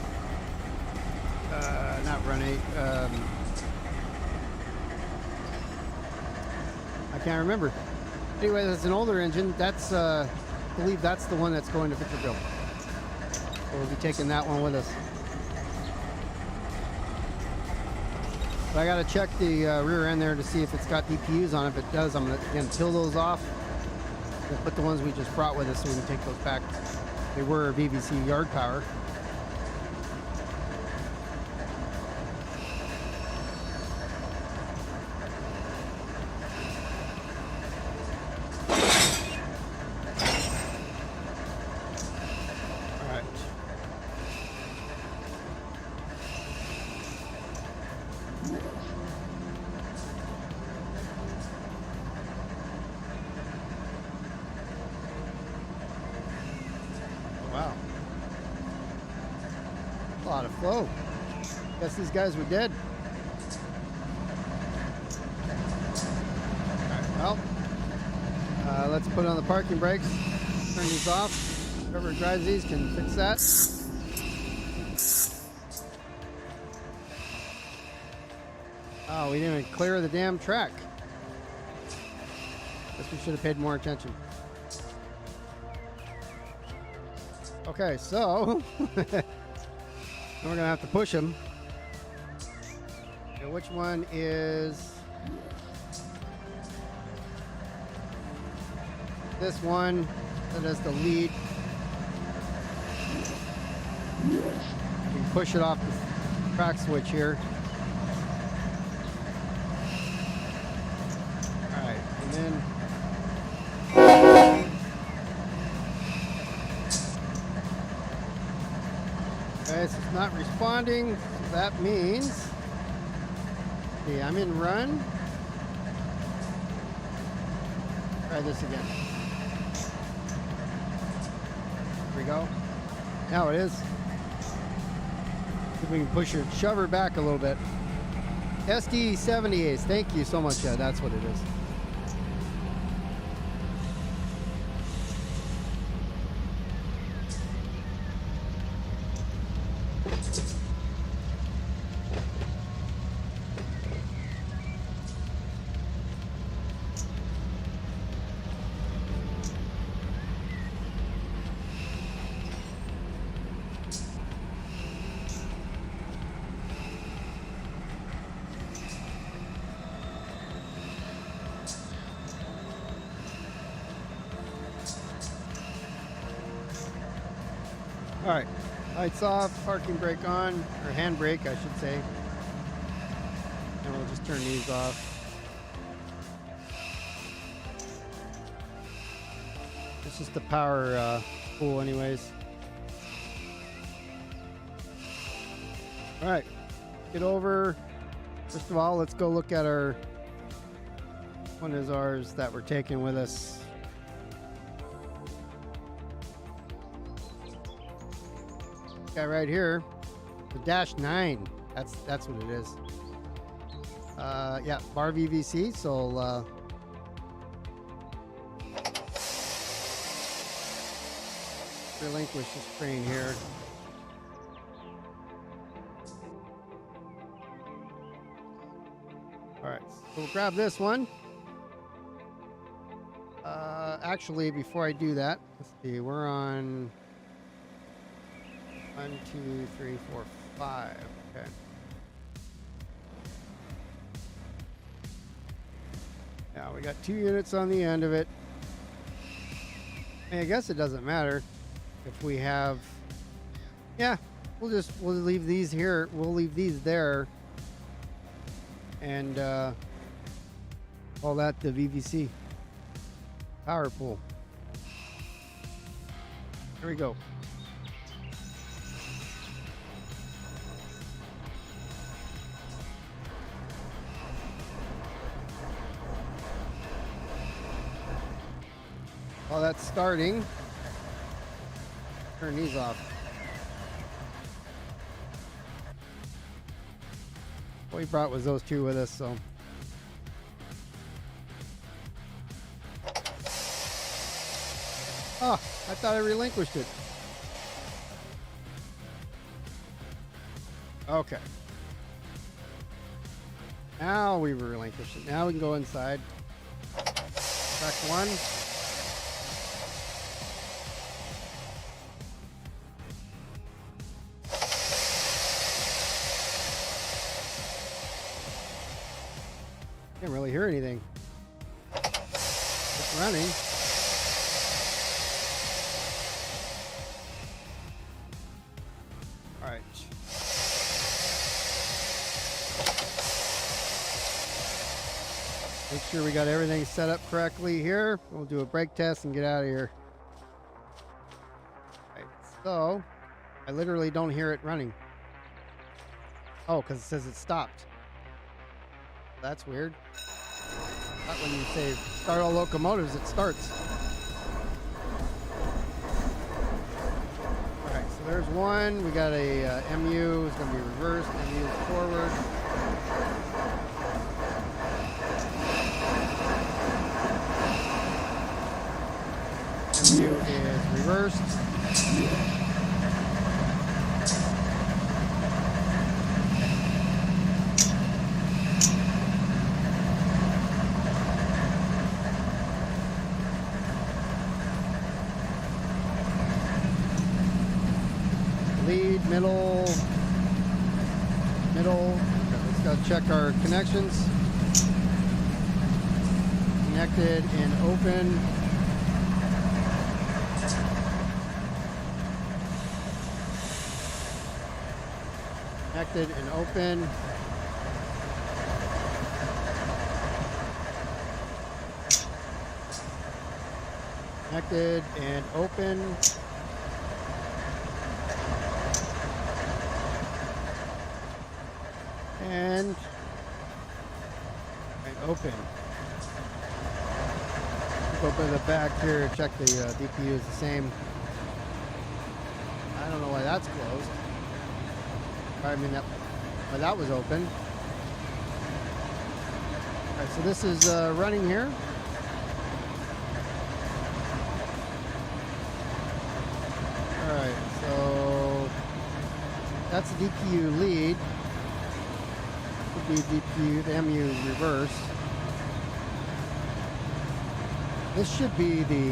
Not Run 8. I can't remember. Anyway, that's an older engine. That's, I believe that's the one that's going to Victorville. So we'll be taking that one with us. But I got to check the rear end there to see if it's got DPUs on it. If it does, I'm going to again peel those off. We'll put the ones we just brought with us so we can take those back. They were VVC yard power. Wow. A lot of flow. Guess these guys were dead. All right, well, let's put on the parking brakes. Turn these off. Whoever drives these can fix that. Oh, we didn't even clear the damn track. Guess we should have paid more attention. Okay, so we're gonna have to push them. Okay, which one is this one that is the lead? You can push it off the track switch here. All right, and then okay, so it's not responding. So that means, okay, I'm in run. Try this again. Here we go. Now it is. See if we can push her, shove her back a little bit. SD78. Thank you so much. Yeah, that's what it is. All right, lights off, parking brake on, or handbrake, I should say. And we'll just turn these off. It's just the power spool anyways. All right, get over. First of all, let's go look at our, one is ours that we're taking with us. Guy right here, the -9. That's what it is. Yeah, bar VVC. So relinquish this train here. All right, so we'll grab this one. Actually, before I do that, let's see. We're on 1, 2, 3, 4, 5. Okay. Now we got 2 units on the end of it. I guess it doesn't matter if we have. Yeah, we'll leave these here. We'll leave these there, and call that the VVC power pool. Here we go. While that's starting, turn these off. What we brought was those two with us, so. Oh, I thought I relinquished it. Okay. Now we relinquished it. Now we can go inside. Track 1. Can't really hear anything. It's running. All right. Make sure we got everything set up correctly here. We'll do a brake test and get out of here. All right, so I literally don't hear it running. Oh, because it says it stopped. That's weird. Not when you say start all locomotives, it starts. All right, so there's one. We got a MU. It's going to be reversed. MU is forward. MU is reversed. Lead, middle. Okay, let's go check our connections. Connected and open. Connected and open. Connected and open. And open. Open the back here, check the DPU is the same. I don't know why that's closed. I mean, that was open. All right, so this is running here. All right, so that's the DPU lead. Would be DPU, the MU reverse. This should be the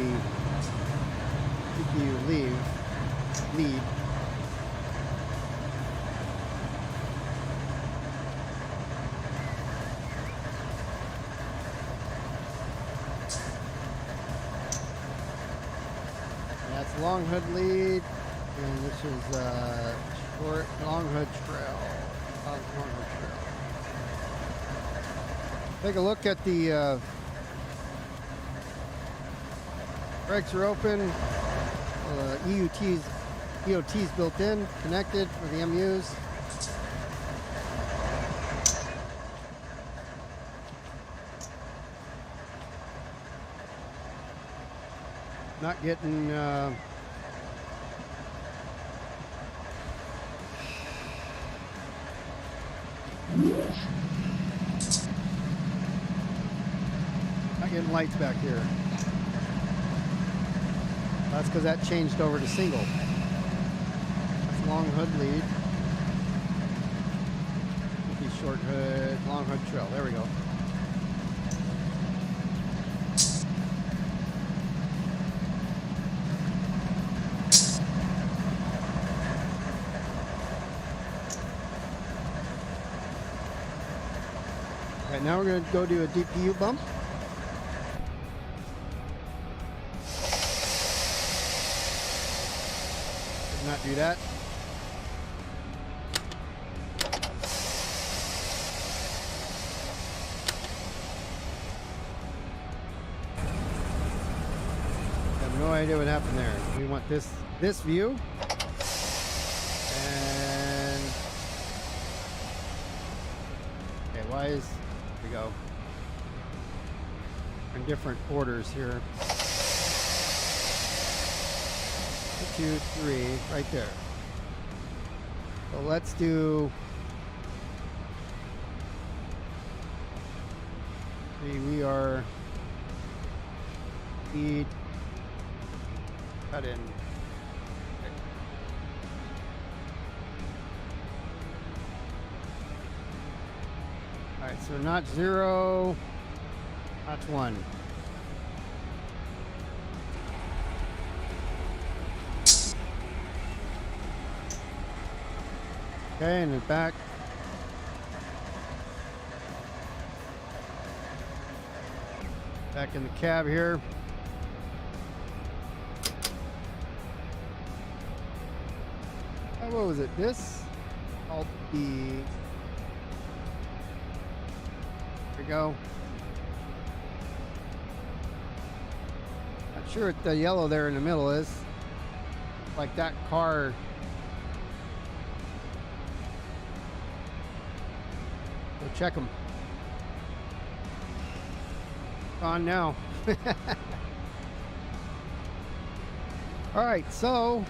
DPU lead. That's long hood lead, and this is short long hood trail. Long hood trail. Take a look at the brakes are open. EOT's built in, connected for the MUs. Not getting lights back here. That's because that changed over to single. That's long hood lead. Could be short hood, long hood trail. There we go. All right, now we're going to go do a DPU bump. Not do that. I have no idea what happened there. We want this view. And okay, why is here we go. In different orders here. 2, 3, right there. So let's do 3. We are feed cut in. All right, so not 0, not 1. Okay, and then back. Back in the cab here. What was it? This? Alt B. There we go. Not sure what the yellow there in the middle is. Like that car. Go check them. On now. All right, so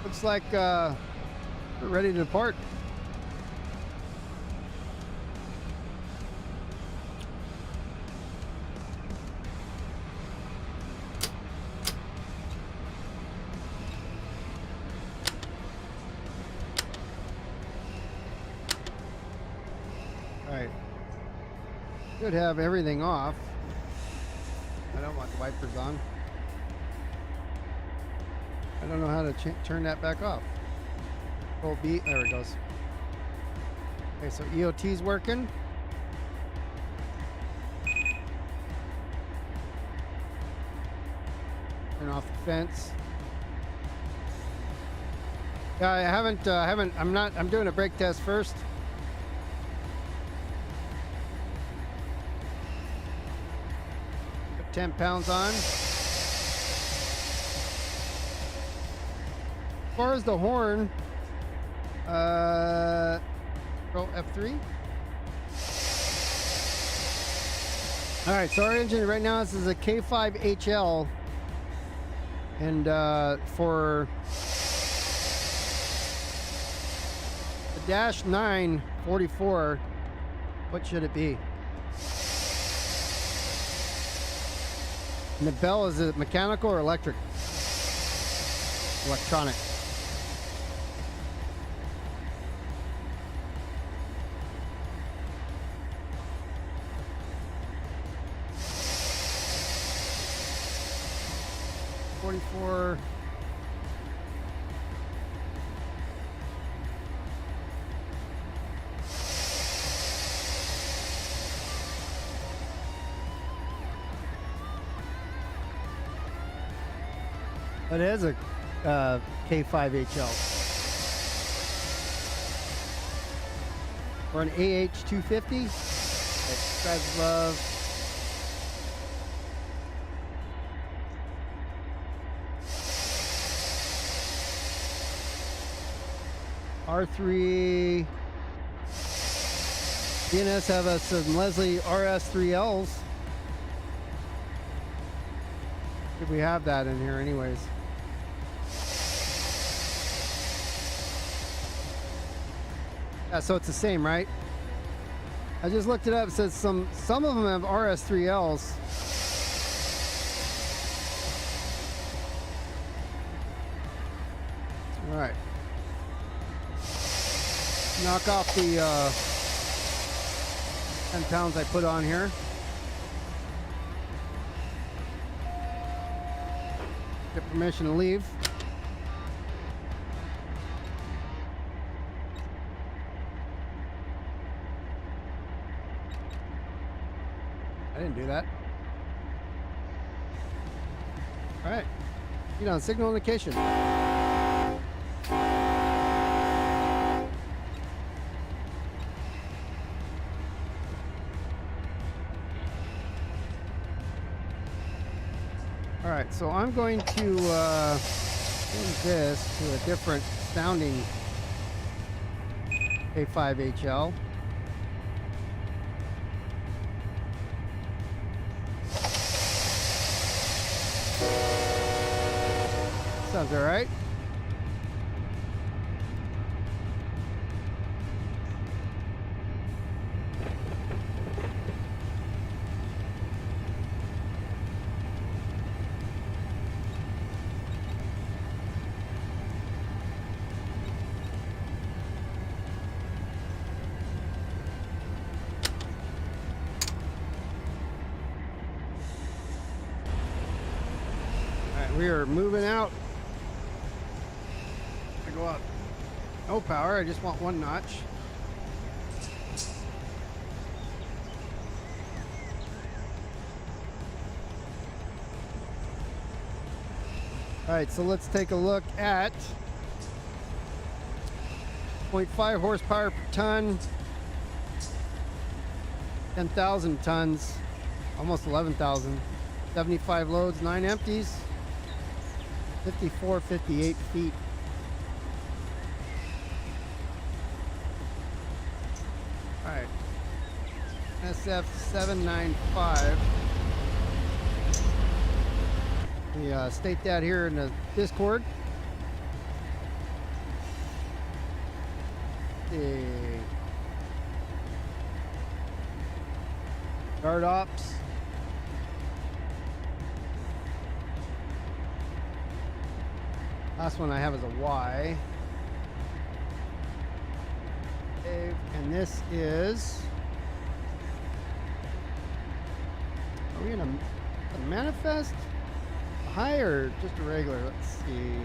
looks like we're ready to depart. All right, should have everything off. I don't want the wipers on. I don't know how to turn that back off. Full B, there it goes. Okay, so EOT's working. Turn off the fence. Yeah, I'm doing a brake test first. Put 10 pounds on. As far as the horn, Control F3. All right, so our engine right now, this is a K5HL, and for the dash 944, what should it be? And the bell, is it mechanical or electric? Electronic. $44. It is a K5HL or an AH250. Guys love. R3 DNS have us some Leslie RS3Ls. If we have that in here anyways. Yeah, so it's the same, right? I just looked it up. It says some of them have RS3Ls. All right. Knock off the 10 pounds I put on here. Get permission to leave. I didn't do that. All right. Get on signal indication. All right, so I'm going to change this to a different sounding K5HL. Sounds all right. We are moving out. I go up. No power, I just want one notch. All right, so let's take a look at 0.5 horsepower per ton, 10,000 tons, almost 11,000, 75 loads, 9 empties. 54, 58 feet. All right. SF795. We state that here in the Discord. The guard ops. Last one I have is a Y. Okay, and this is. Are we in a manifest? A high or just a regular? Let's see.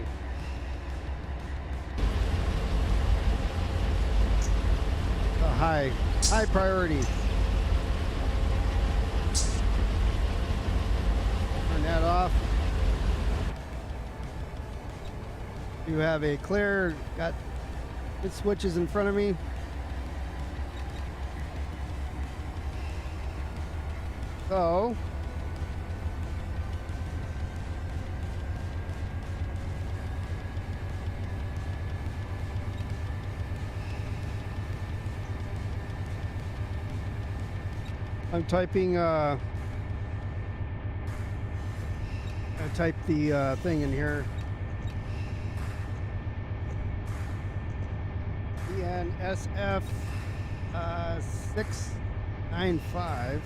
A high priority. Turn that off. You have a clear, got it switches in front of me. So I'm typing I type the thing in here. SF 695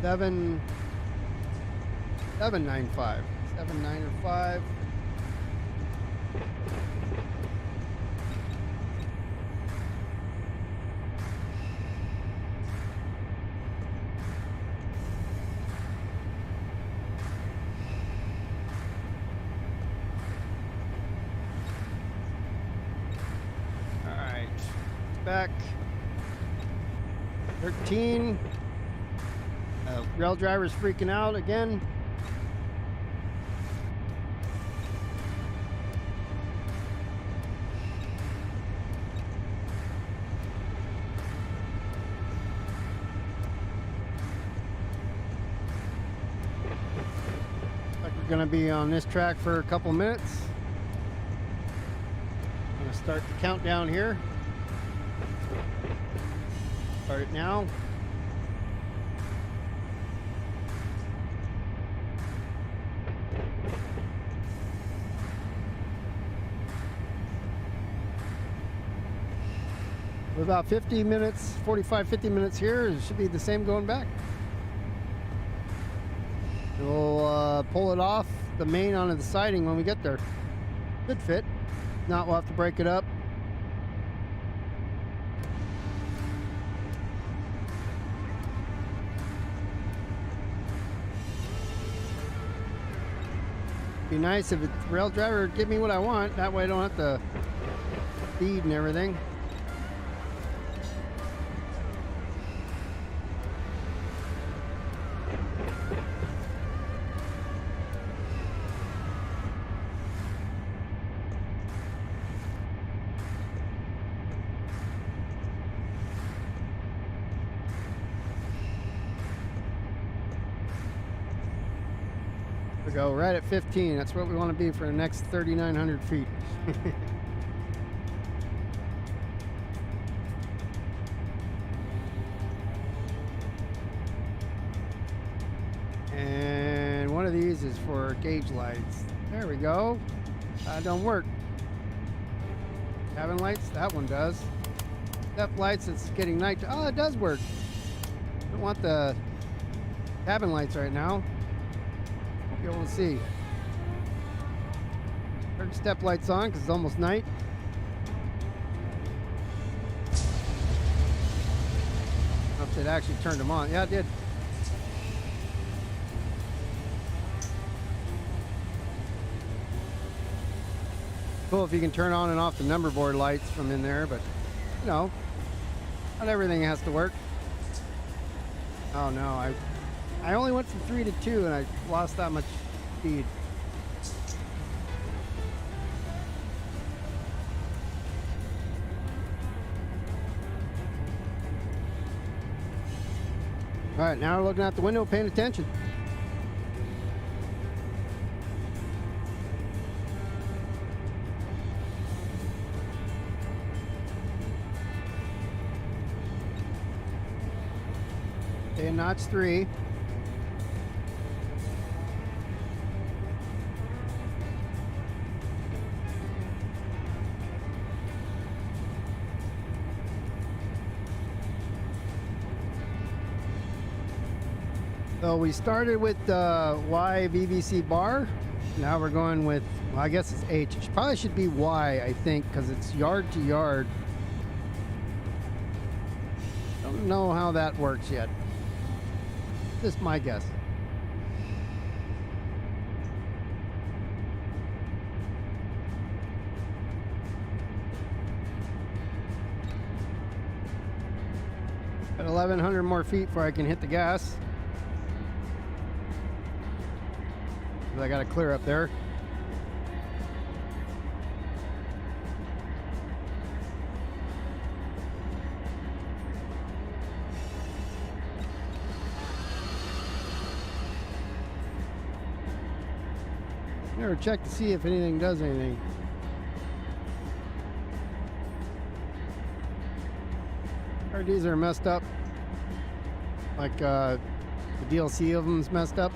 795 795. Back 13. Rail driver's freaking out again. Looks like we're gonna be on this track for a couple minutes. I'm gonna start the countdown here. Start it now. We're about 50 minutes, 45, 50 minutes here. It should be the same going back. We'll pull it off the main onto the siding when we get there. Good fit. If not, we'll have to break it up. Be nice if the rail driver would give me what I want. That way I don't have to feed and everything. We go right at 15. That's what we want to be for the next 3,900 feet. And one of these is for gauge lights. There we go. That don't work. Cabin lights, that one does. Depth lights, it's getting night. Oh, it does work. Don't want the cabin lights right now. Hope you'll be able to see. Turn step lights on because it's almost night. I don't know if it actually turned them on. Yeah, it did. Cool if you can turn on and off the number board lights from in there, but you know, not everything has to work. Oh no, I only went from 3 to 2 and I lost that much speed. All right, now we're looking out the window, paying attention. Okay, notch 3. So we started with Y-VVCBAR. Now we're going with, well, I guess it's H. It probably should be Y, I think, because it's yard to yard. Don't know how that works yet. Just my guess. Got 1,100 more feet before I can hit the gas. I got to clear up there. Never check to see if anything does anything. RDs are messed up. Like the DLC of them's messed up.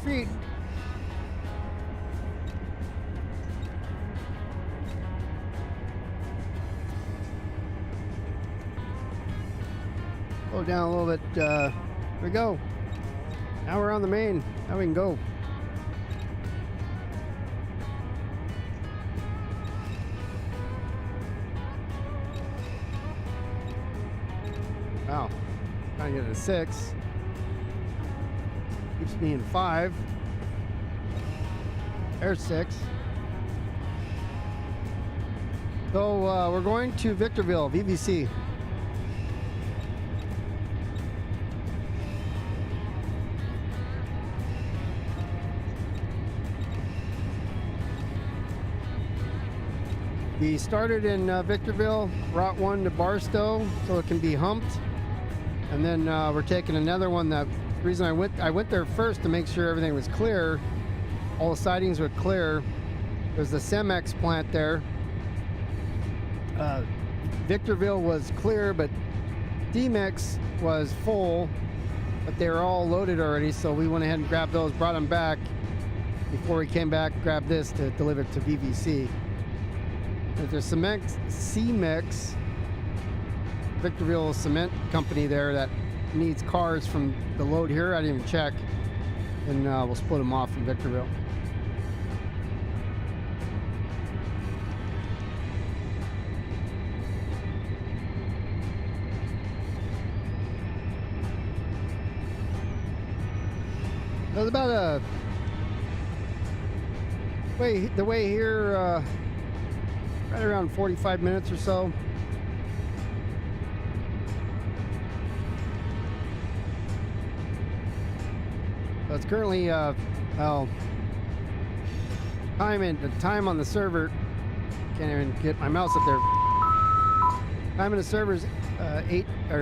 Feet. Go down a little bit. Here we go. Now we're on the main. Now we can go. Wow. Trying to get it to 6. Keeps me in 5. There's 6. So we're going to Victorville, VVC. We started in Victorville, Route 1 to Barstow, so it can be humped. And then we're taking another one that the reason I went there first to make sure everything was clear. All the sidings were clear. There's the Cemex plant there. Victorville was clear, but D-Mix was full, but they were all loaded already, so we went ahead and grabbed those, brought them back before we came back, grabbed this to deliver it to VVC. There's Cemex, Victorville cement company there that needs cars from the load here. I didn't even check, and we'll split them off from Victorville. It was about the way here, right around 45 minutes or so. So it's currently well, time on the server. Can't even get my mouse up there. Time on the server's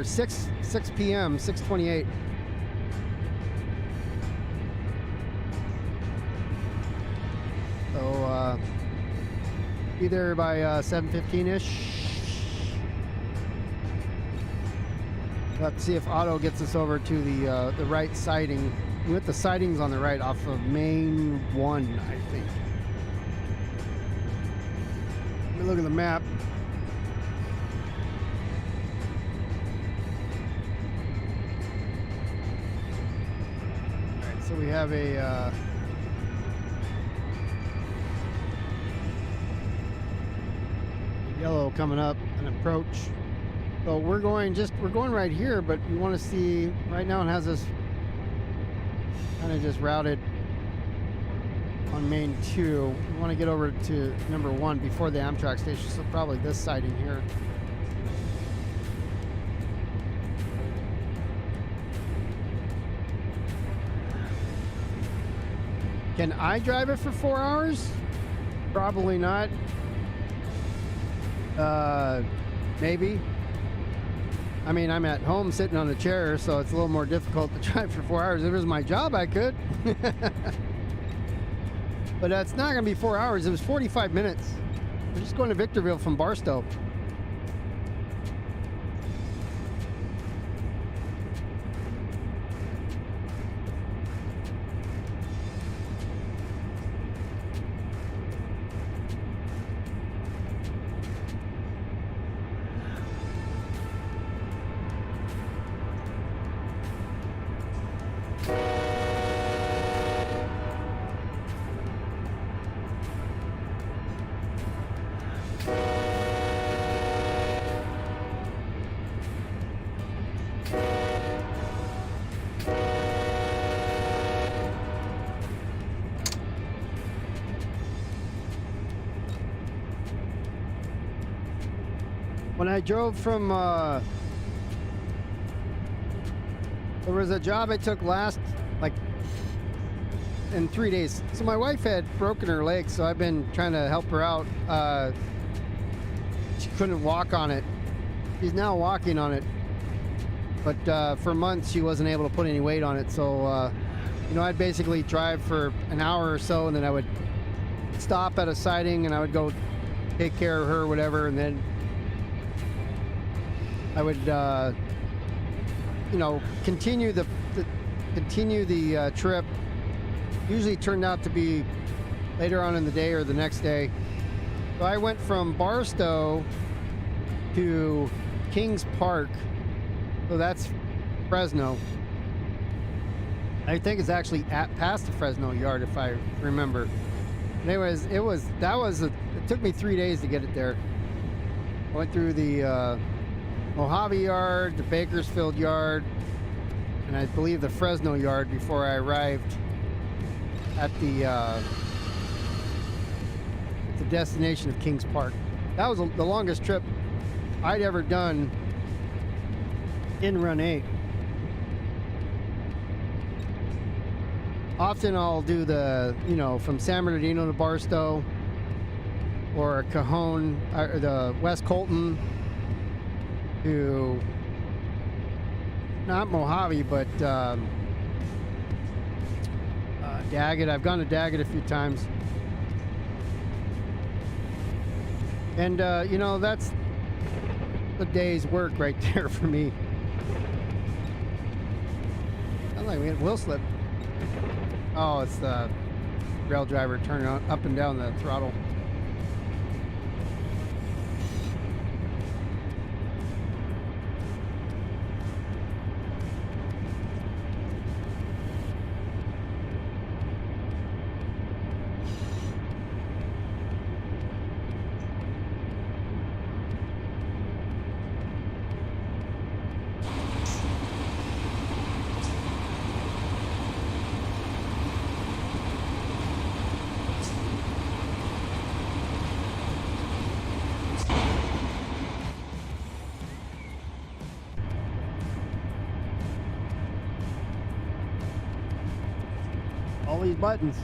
6 p.m. 6:28. So Be there by 7:15-ish. We'll have to see if Otto gets us over to the right siding. With the sidings on the right off of Main 1, I think. Let me look at the map. Alright, so we have a yellow coming up, an approach. So we're going right here, but we want to see right now it has us kind of just routed on Main 2. We want to get over to number 1 before the Amtrak station, so probably this siding here. Can I drive it for 4 hours? Probably not. Maybe. I mean, I'm at home sitting on a chair, so it's a little more difficult to drive for 4 hours. If it was my job, I could. But that's not going to be 4 hours. It was 45 minutes. We're just going to Victorville from Barstow. When I drove from, there was a job I took in 3 days. So my wife had broken her leg, so I've been trying to help her out. She couldn't walk on it. She's now walking on it. But for months, she wasn't able to put any weight on it. So, I'd basically drive for an hour or so, and then I would stop at a siding, and I would go take care of her or whatever, and then I would, continue the trip. Usually turned out to be later on in the day or the next day. So I went from Barstow to Kings Park. So that's Fresno. I think it's actually past the Fresno yard, if I remember. Anyways, it took me 3 days to get it there. I went through the Mojave yard, the Bakersfield yard, and I believe the Fresno yard before I arrived at the destination of Kings Park. That was the longest trip I'd ever done in Run 8. Often I'll do from San Bernardino to Barstow, or Cajon, or the West Colton to, not Mojave, but Daggett. I've gone to Daggett a few times. And, that's the day's work right there for me. Sounds like we had wheel slip. Oh, it's the rail driver turning up and down the throttle. All these buttons.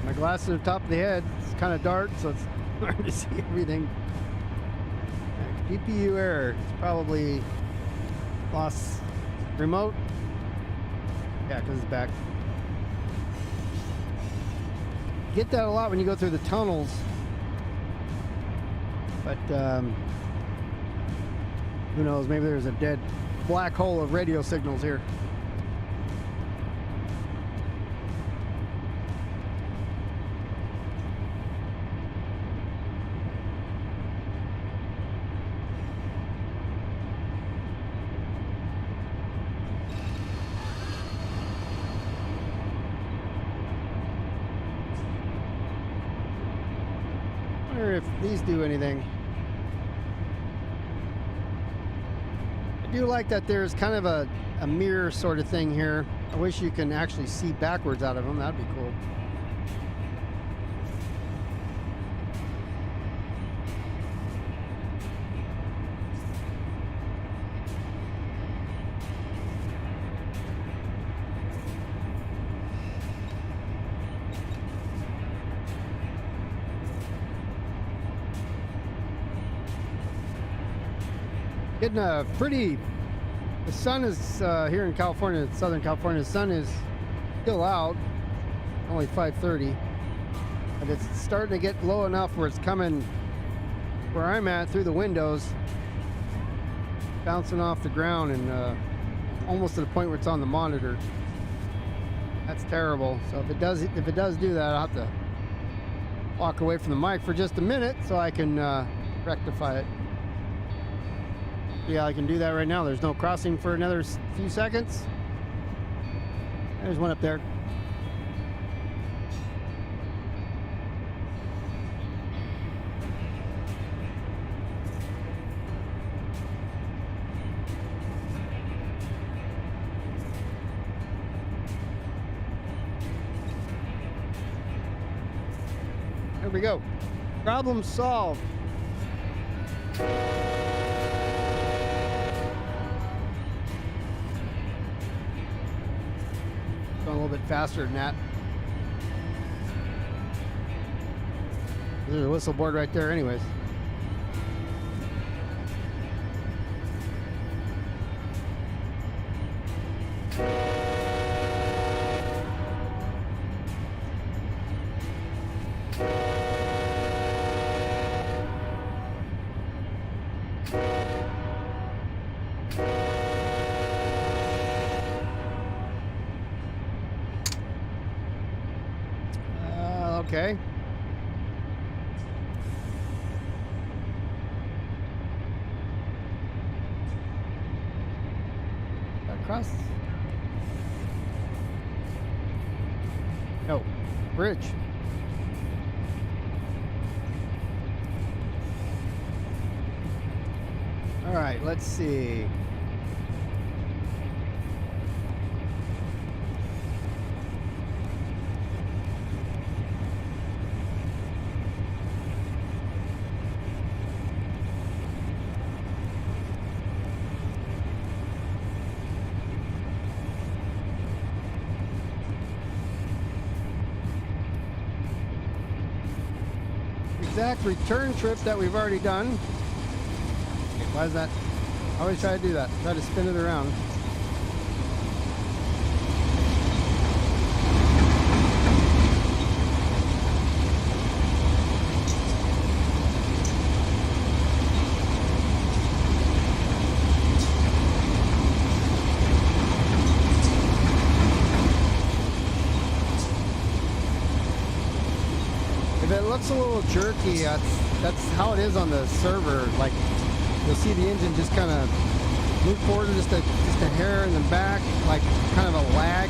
My glass at the top of the head, it's kind of dark, so it's hard to see everything. GPU error. It's probably lost remote. Yeah, because it's back. get that a lot when you go through the tunnels. But who knows? Maybe there's a dead black hole of radio signals here. If these do anything. I do like that there's kind of a mirror sort of thing here. I wish you can actually see backwards out of them. That'd be cool. Getting a pretty, the sun is here in California, Southern California, the sun is still out, only 5:30, but it's starting to get low enough where it's coming where I'm at through the windows, bouncing off the ground and almost to the point where it's on the monitor. That's terrible. So if it does do that, I'll have to walk away from the mic for just a minute so I can rectify it. Yeah, I can do that right now. There's no crossing for another few seconds. There's one up there. There we go. Problem solved. A little bit faster than that. There's a whistle board right there anyways. Okay. Across? No. Bridge. All right, let's see. Exact return trip that we've already done. Okay, why is that? I always try to do that. Try to spin it around. If it looks a little jerky, that's how it is on the server. Like, you'll see the engine just kind of move forward just a hair and then back, like kind of a lag.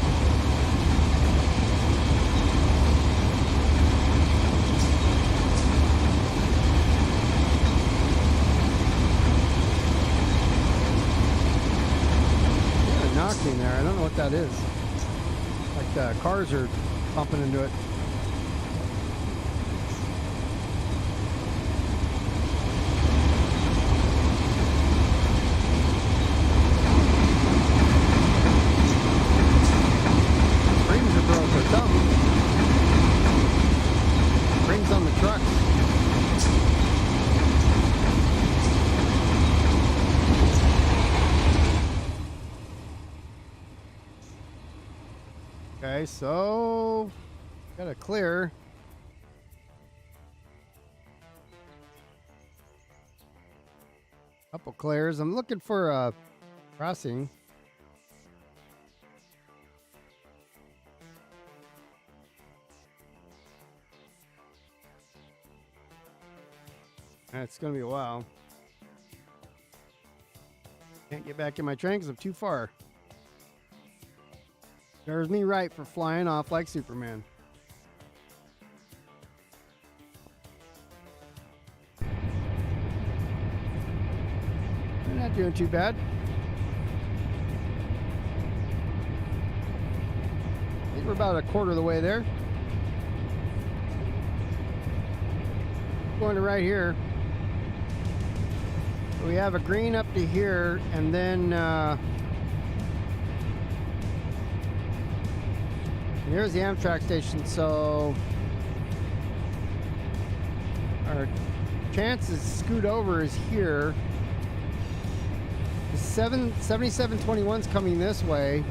Yeah, knocked me there. I don't know what that is. Like cars are bumping into it. On the truck. Okay, so got to clear. Couple clears. I'm looking for a crossing. It's gonna be a while. Can't get back in my train because I'm too far. There's me right for flying off like Superman. We're not doing too bad. I think we're about a quarter of the way there. Going to right here. We have a green up to here, and then here's the Amtrak station. So our chances scoot over is here. The 7721's coming this way,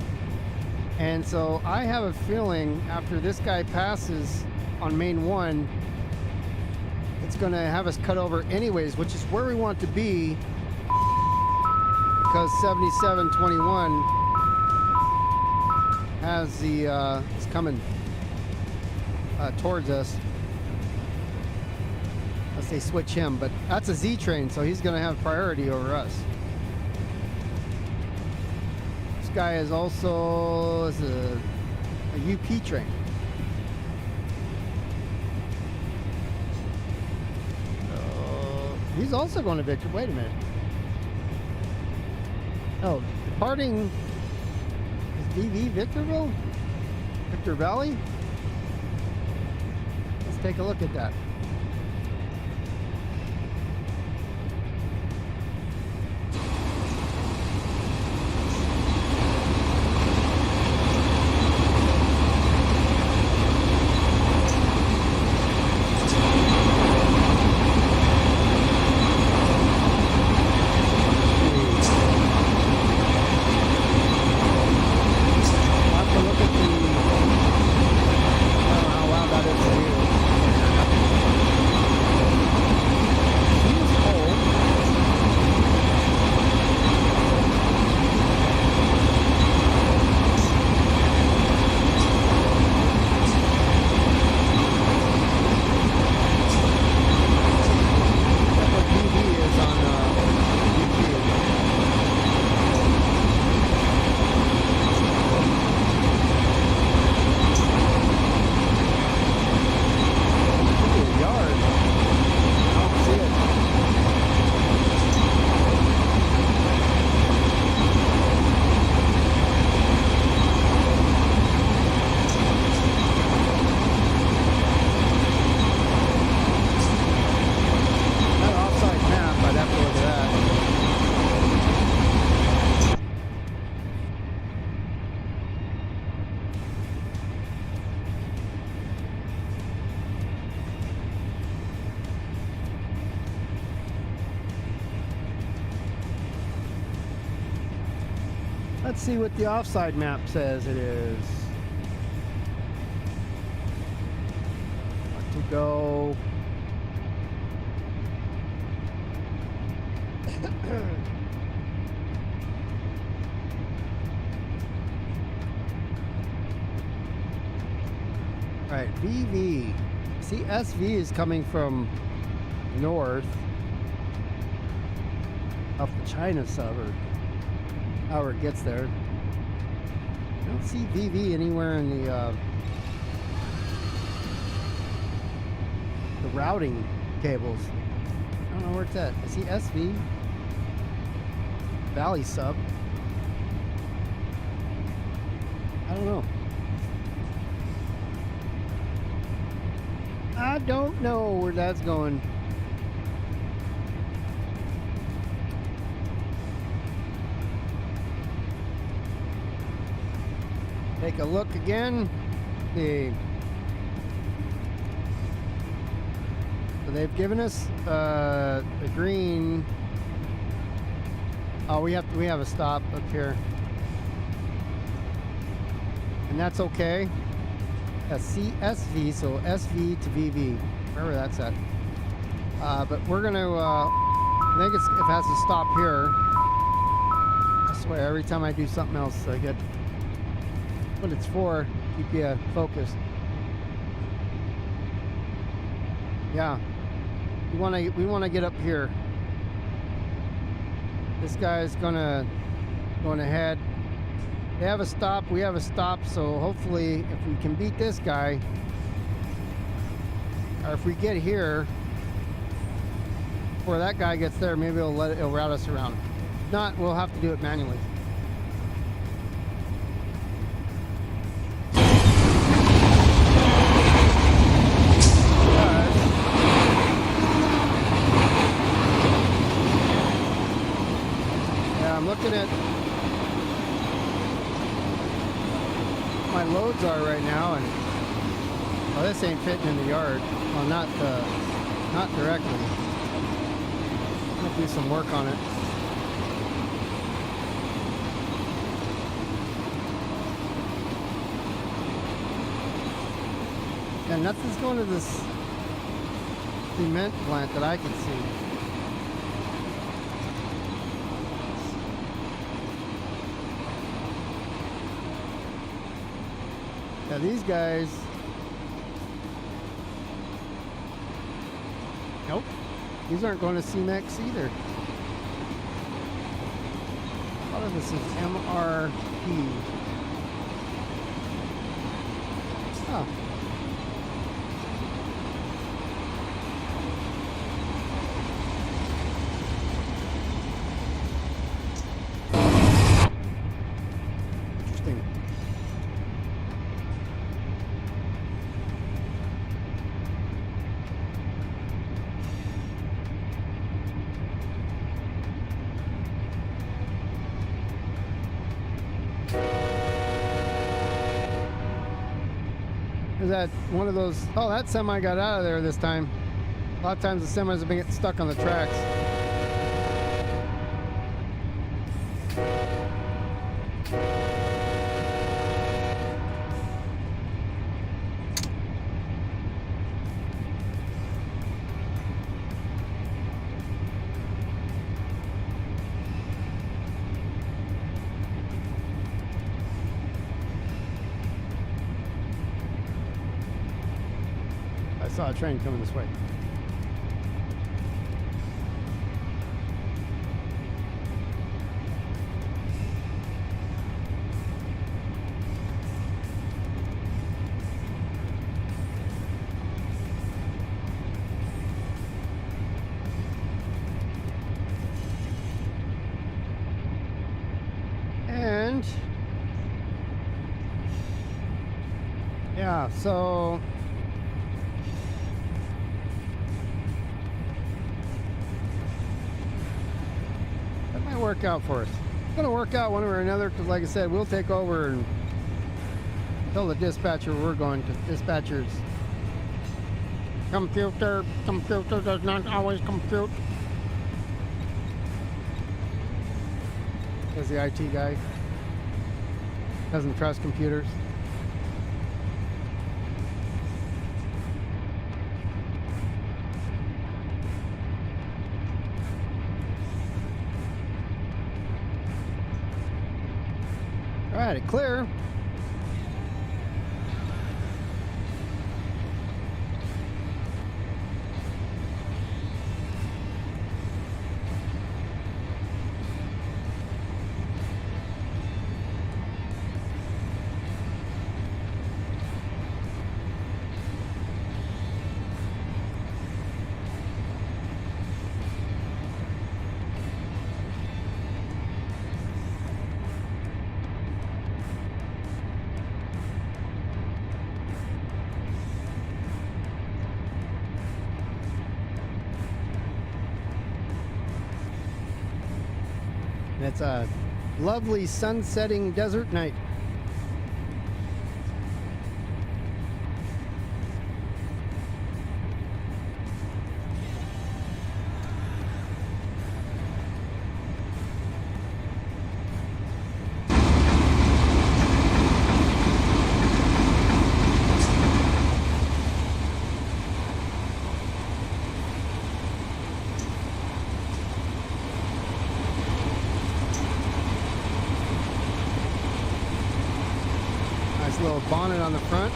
and so I have a feeling after this guy passes on Main 1, it's going to have us cut over anyways, which is where we want to be, because 7721 has the is coming towards us unless they switch him, but that's a Z train, so he's going to have priority over us. This guy is also a UP train. He's also going to Victor. Wait a minute. Oh, departing is VV Victorville? Victor Valley? Let's take a look at that. Let's see what the offside map says it is. Want to go. All right, VV. See, SV is coming from north off the China suburb. However it gets there. I don't see VV anywhere in the routing cables. I don't know where it's at. I see SV. Valley sub. I don't know. I don't know where that's going. Take a look again. So they've given us the green. Oh, we have a stop up here, and that's okay. That's CSV, so SV to VV, wherever that's at. But we're gonna think it has to stop here. I swear, every time I do something else, I get what it's for. Keep you focused. Yeah, we want to get up here. This guy's going ahead. They have a stop. We have a stop. So hopefully, if we can beat this guy, or if we get here before that guy gets there, maybe it'll route us around. If not, we'll have to do it manually. I'm looking at my loads are right now, and oh, this ain't fitting in the yard. Well, not directly. I'm gonna do some work on it. And nothing's going to this cement plant that I can see. Yeah, these guys. Nope. These aren't going to CMEX either. A lot of this is MRP. Oh. Interesting. Is that one of those? Oh, that semi got out of there this time. A lot of times the semis have been getting stuck on the tracks. I saw a train coming this way. And yeah, so work out for us. It's going to work out one way or another, because like I said, we'll take over and tell the dispatcher we're going to. Dispatchers, computer does not always compute. Because the IT guy doesn't trust computers. All right, clear. And it's a lovely sun-setting desert night. nice little bonnet on the front.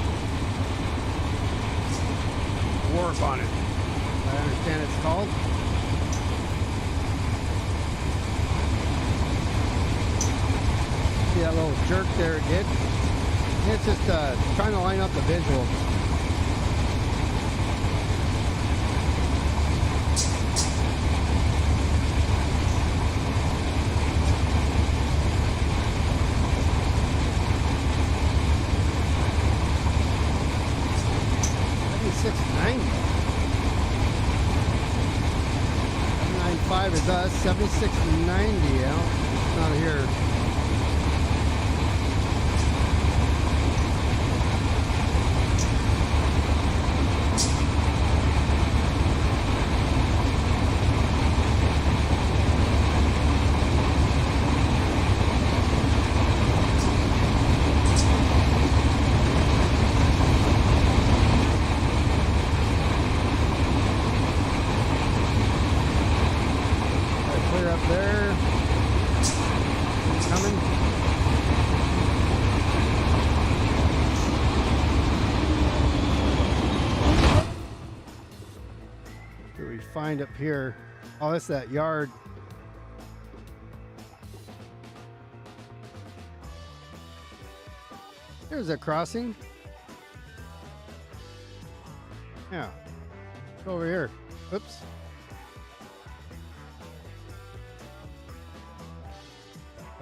War bonnet. I understand it's called. See that little jerk there it did? It's just trying to line up the visual. Is us 7690 out. It's not here. Find up here. Oh, that's that yard. There's a crossing. Yeah. It's over here. Oops.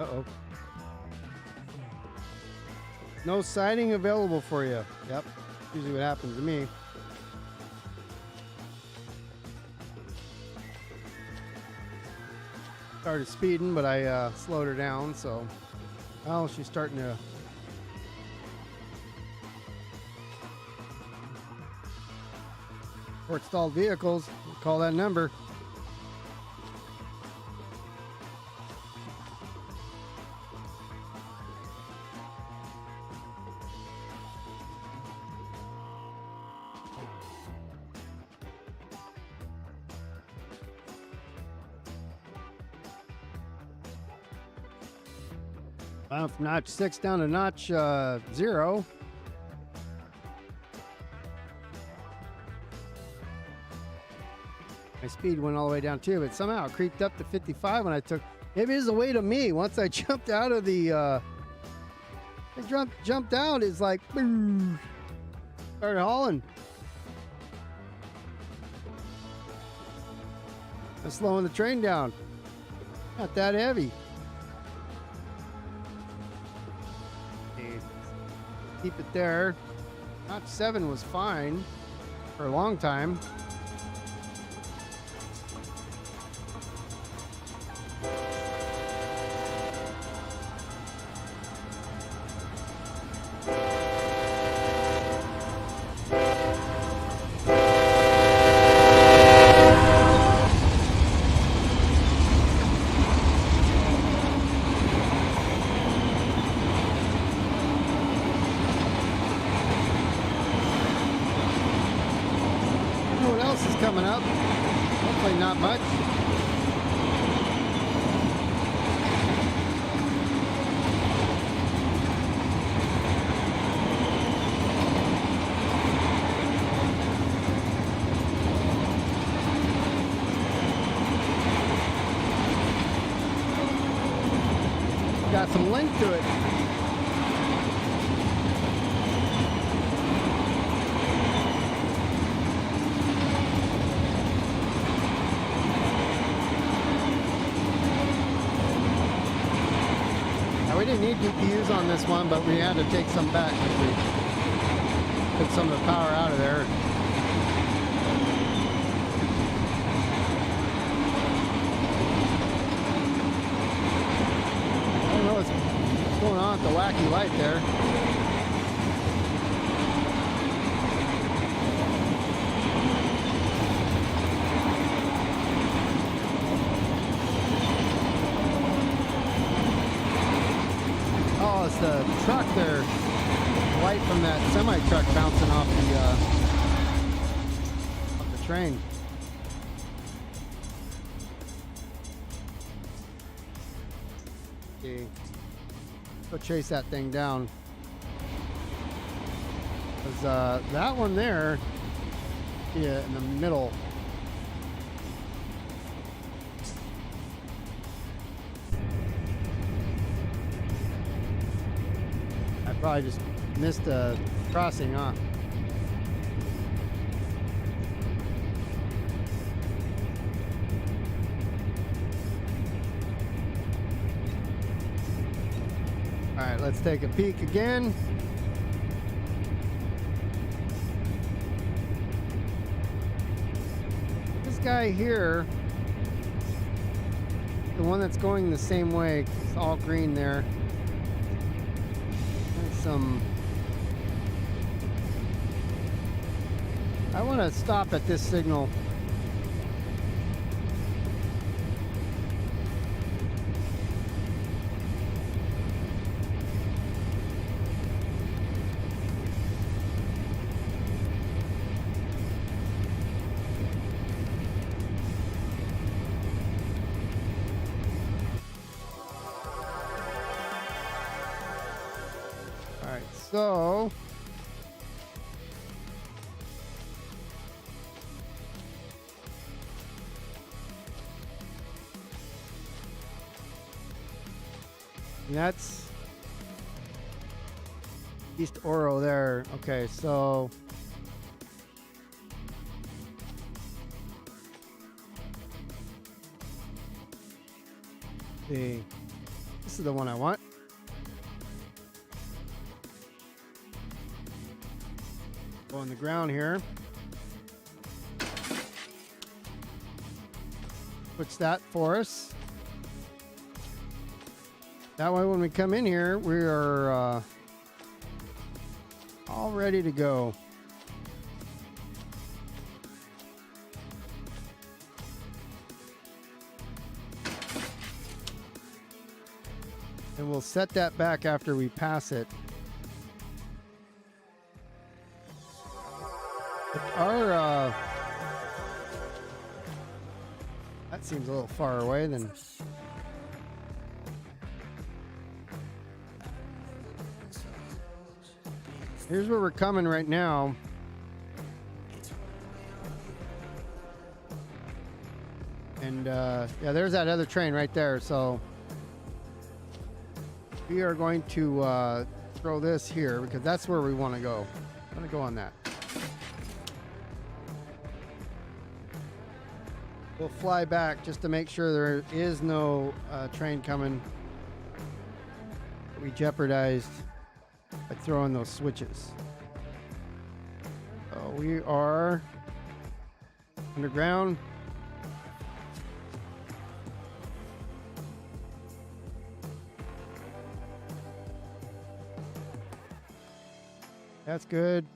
Uh-oh. No siding available for you. Yep. Usually what happens to me. Started speeding, but I slowed her down, so well, she's starting to for stalled vehicles. Call that number. Well, from notch 6 down to notch 0. My speed went all the way down too, but somehow it creeped up to 55 when I took. Maybe it's a way to me. Once I jumped out of the, I jumped out. It's like, boom, started hauling. I'm slowing the train down. Not that heavy. Keep it there. Notch 7 was fine for a long time. Coming up. Hopefully not much. Got some length to it. We didn't need DPUs on this one, but we had to take some back because we took some of the power out of there. I don't know what's going on with the wacky light there. It's the truck there, light from that semi-truck bouncing off the train. Okay, go chase that thing down. Because that one there, yeah, in the middle. I probably just missed a crossing, huh? All right, let's take a peek again. This guy here, the one that's going the same way, it's all green there. There's some. I want to stop at this signal. So, that's East Oro there. Okay, so this is the one I want. Go on the ground here. Puts that for us. That way when we come in here, we are all ready to go. And we'll set that back after we pass it. Our that seems a little far away then. Here's where we're coming right now. And yeah, there's that other train right there. So we are going to throw this here because that's where we want to go. I'm going to go on that. We'll fly back just to make sure there is no train coming. We jeopardized by throwing those switches. So we are underground. That's good.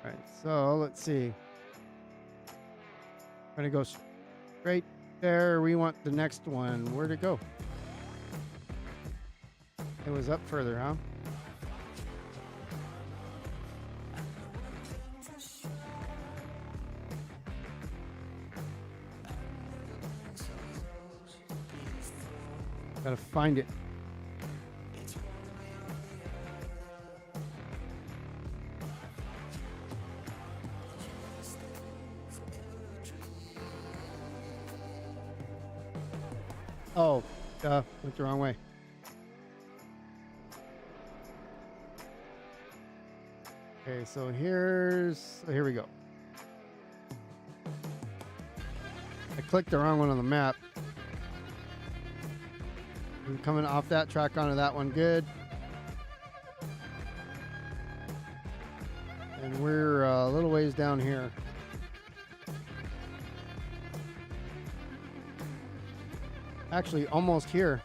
All right, so let's see. I'm gonna go straight there. We want the next one. Where'd it go? It was up further, huh? Gotta find it. Oh, went the wrong way. Okay, so here we go. I clicked the wrong one on the map. I'm coming off that track onto that one, good. And we're a little ways down here. Actually, almost here.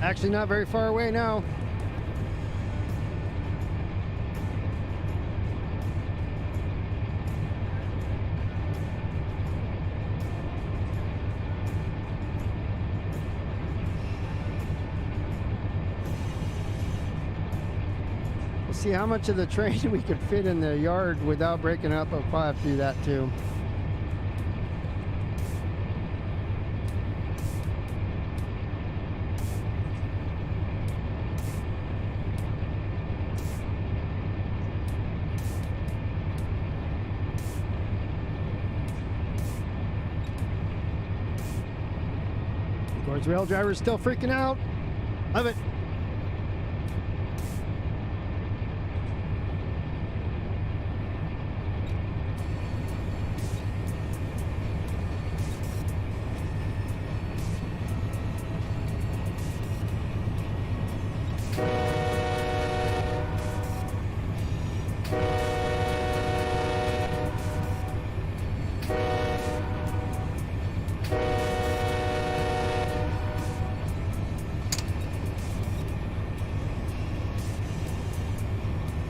Actually, not very far away now. See how much of the train we could fit in the yard without breaking up. I'll probably have to do that too. George rail driver's still freaking out. Love it.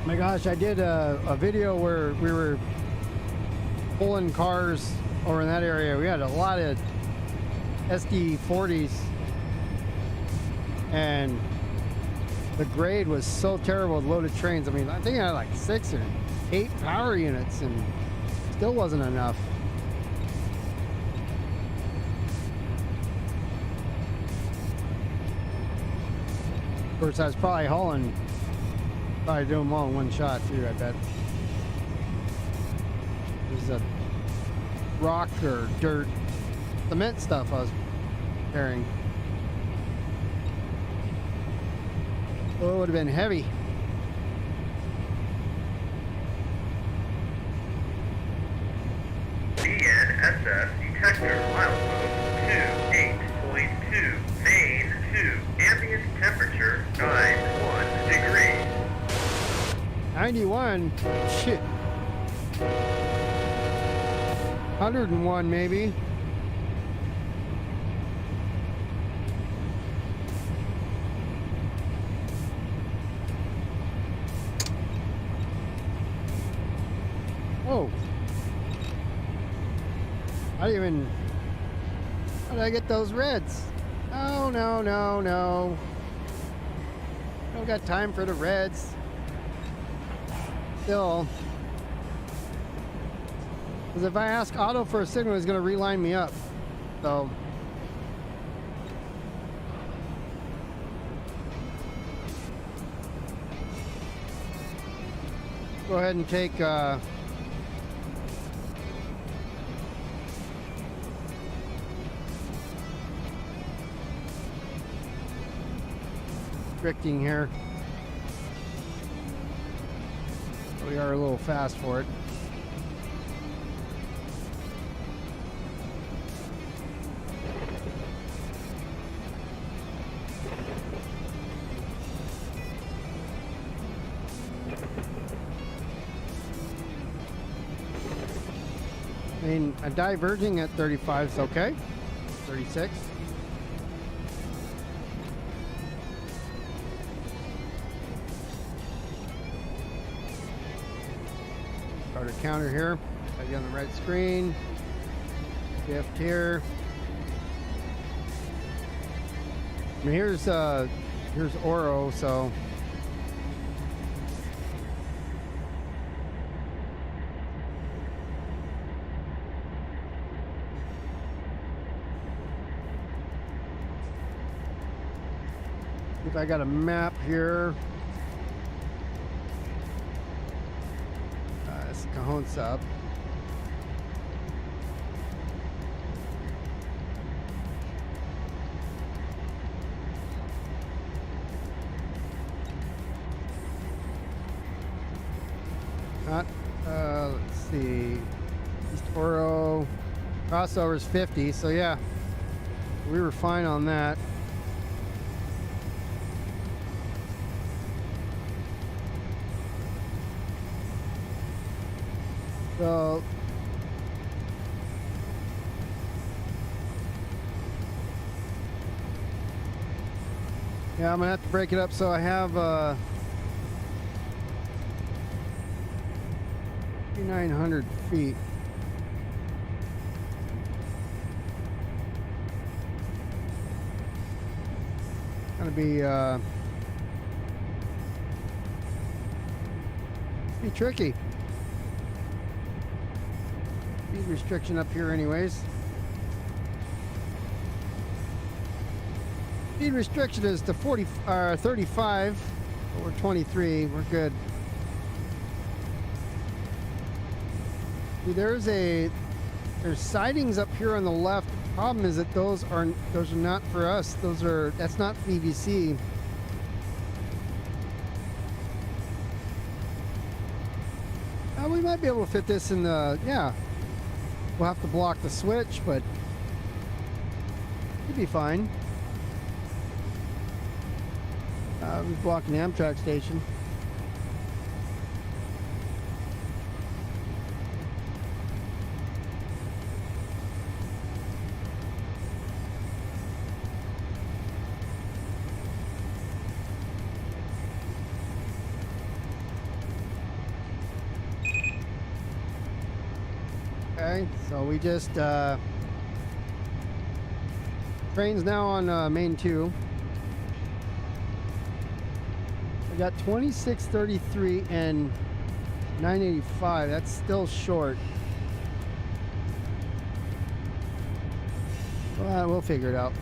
My gosh, I did a video where we were pulling cars over in that area. We had a lot of SD40s, and the grade was so terrible with loaded trains. I mean, I think I had like 6 or 8 power units, and still wasn't enough. Of course, I was probably hauling. Probably do them all in one shot too, I bet. This is a rock or dirt cement stuff I was carrying. Oh, it would have been heavy. BNSF detector milepost 28.2, main 2, ambient temperature 91 degrees. 91? Shit. 101 maybe. Oh. How did I get those reds? No, no, no, no. Don't got time for the reds. Still, because if I ask Otto for a signal, he's going to reline me up. So, go ahead and take restricting here. We are a little fast for it. I mean, a diverging at 35 is okay. 36. Starter counter here. Got you on the right screen. Shift here. I mean, here's Oro, so if I got a map here. This Cajon sub. Let's see. East Oro crossover is 50, so yeah, we were fine on that. So yeah, I'm gonna have to break it up. So I have 3,900 feet. Gonna be tricky. Speed restriction up here anyways. Speed restriction is to 35, but we're 23, we're good. See, there's sightings up here on the left Problem is that those are not for us. That's not VVC. We might be able to fit this in the, yeah. We'll have to block the switch, but it'd be fine. We're blocking the Amtrak station. Okay, so we just train's now on main 2. We got 2633 and 985. That's still short. Well, we'll figure it out.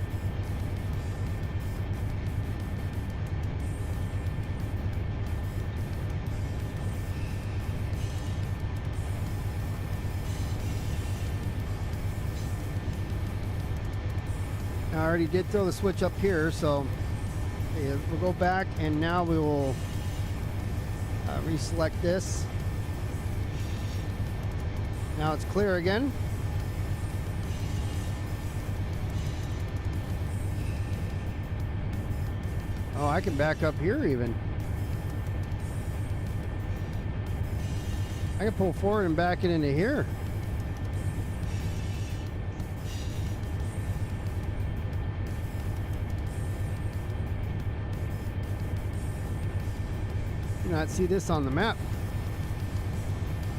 I already did throw the switch up here, so we'll go back and now we will reselect this. Now it's clear again. Oh, I can back up here even. I can pull forward and back it into here. Not see this on the map.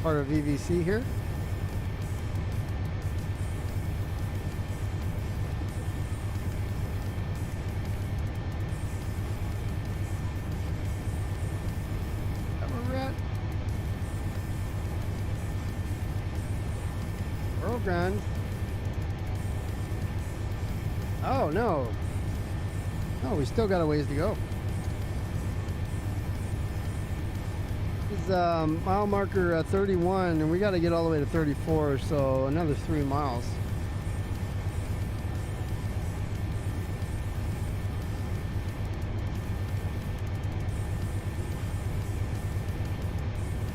Part of VVC here. Where we're at? Earl Grande. Oh no. Oh, we still got a ways to go. Mile marker 31, and we got to get all the way to 34, so another 3 miles.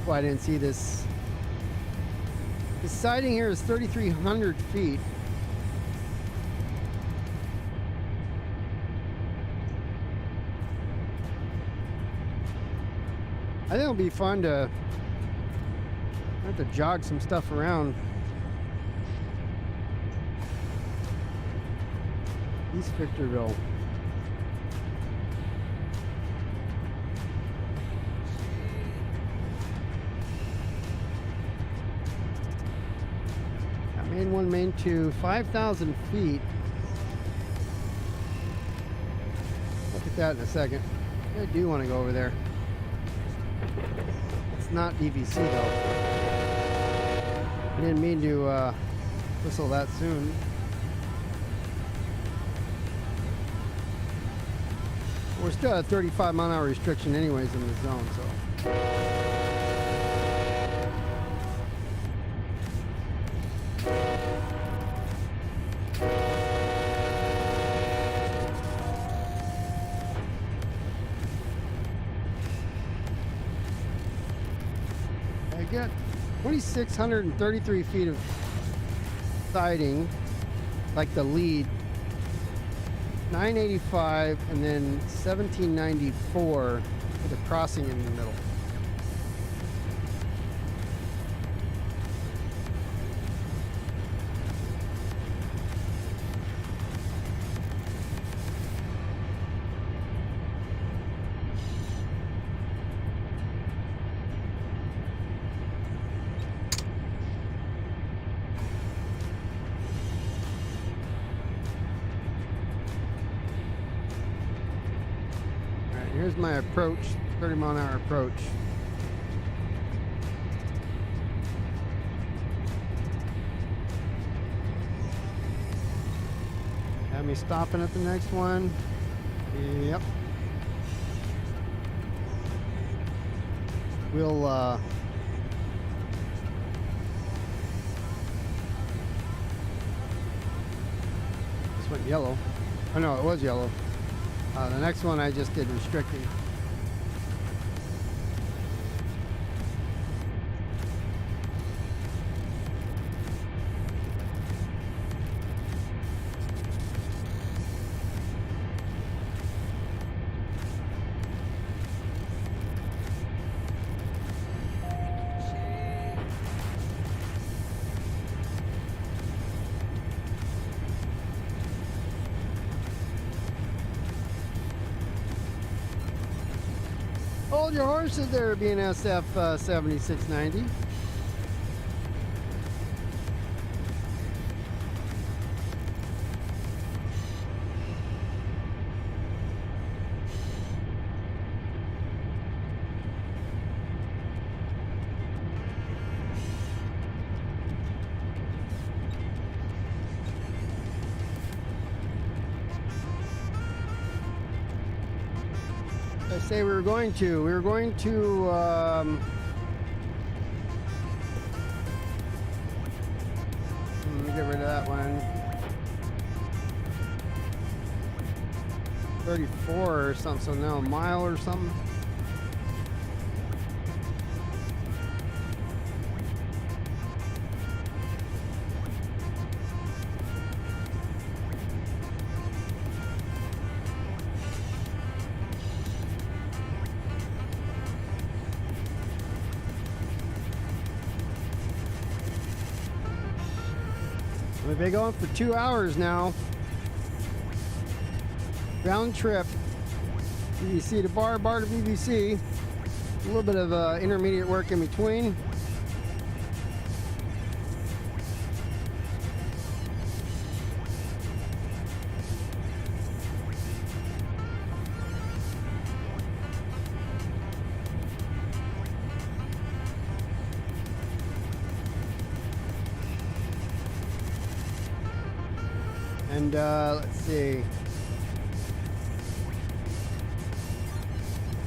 Well, I didn't see this. The siding here is 3,300 feet. I think it'll be fun to have to jog some stuff around. East Victorville. Main 1, main 2, 5,000 feet. Look at that in a second. I do want to go over there. It's not DVC though. I didn't mean to whistle that soon. We're still at a 35-mile-an-hour restriction anyways in the zone, so. I got 2,633 feet of siding, like the lead. 985 and then 1794 for the crossing in the middle. Here's my approach, 30-mile-an-hour approach. Have me stopping at the next one. Yep. We'll yellow. Oh no, it was yellow. The next one I just did restricting. Hold your horses there, BNSF 7690. I say we were going to let me get rid of that one. 34 or something, so now a mile or something. We've been going for 2 hours now. Round trip, VVC to bar, bar to VVC. A little bit of intermediate work in between. And let's see.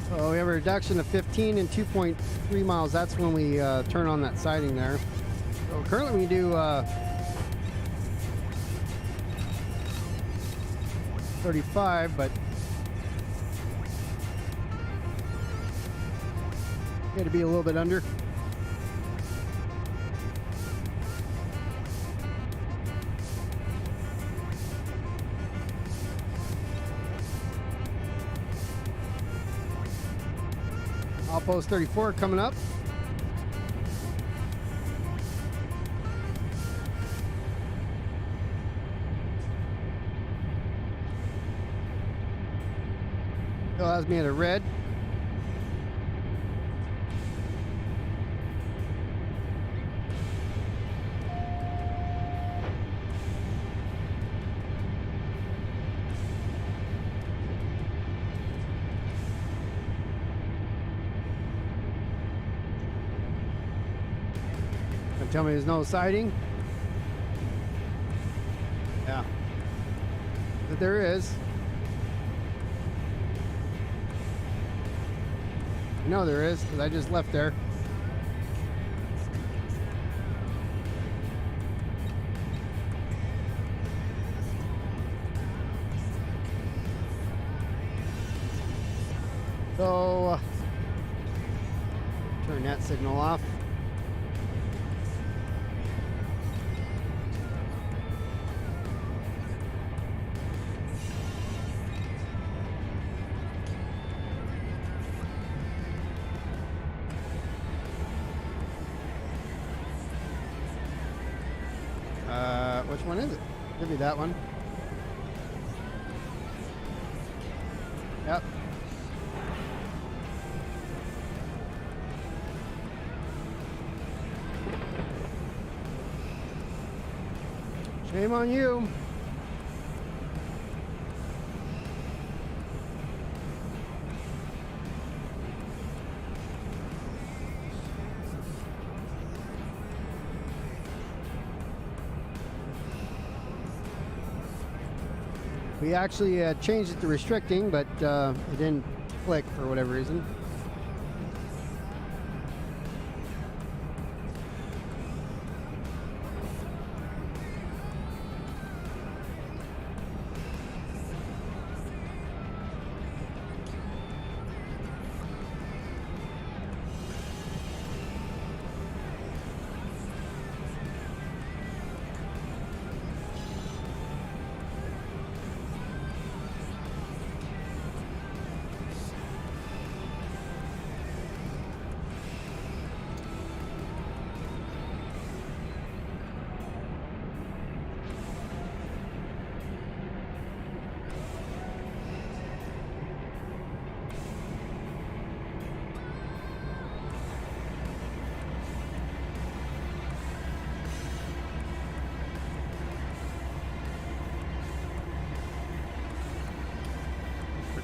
So we have a reduction of 15 and 2.3 miles. That's when we turn on that siding there. So currently we do 35, but got to be a little bit under. Outpost 34 coming up. Still has me at a red. Tell me there's no siding? Yeah. But there is. I know there is, because I just left there. So, turn that signal off. Which one is it? Could be that one. Yep. Shame on you. We actually changed it to restricting, but it didn't click for whatever reason.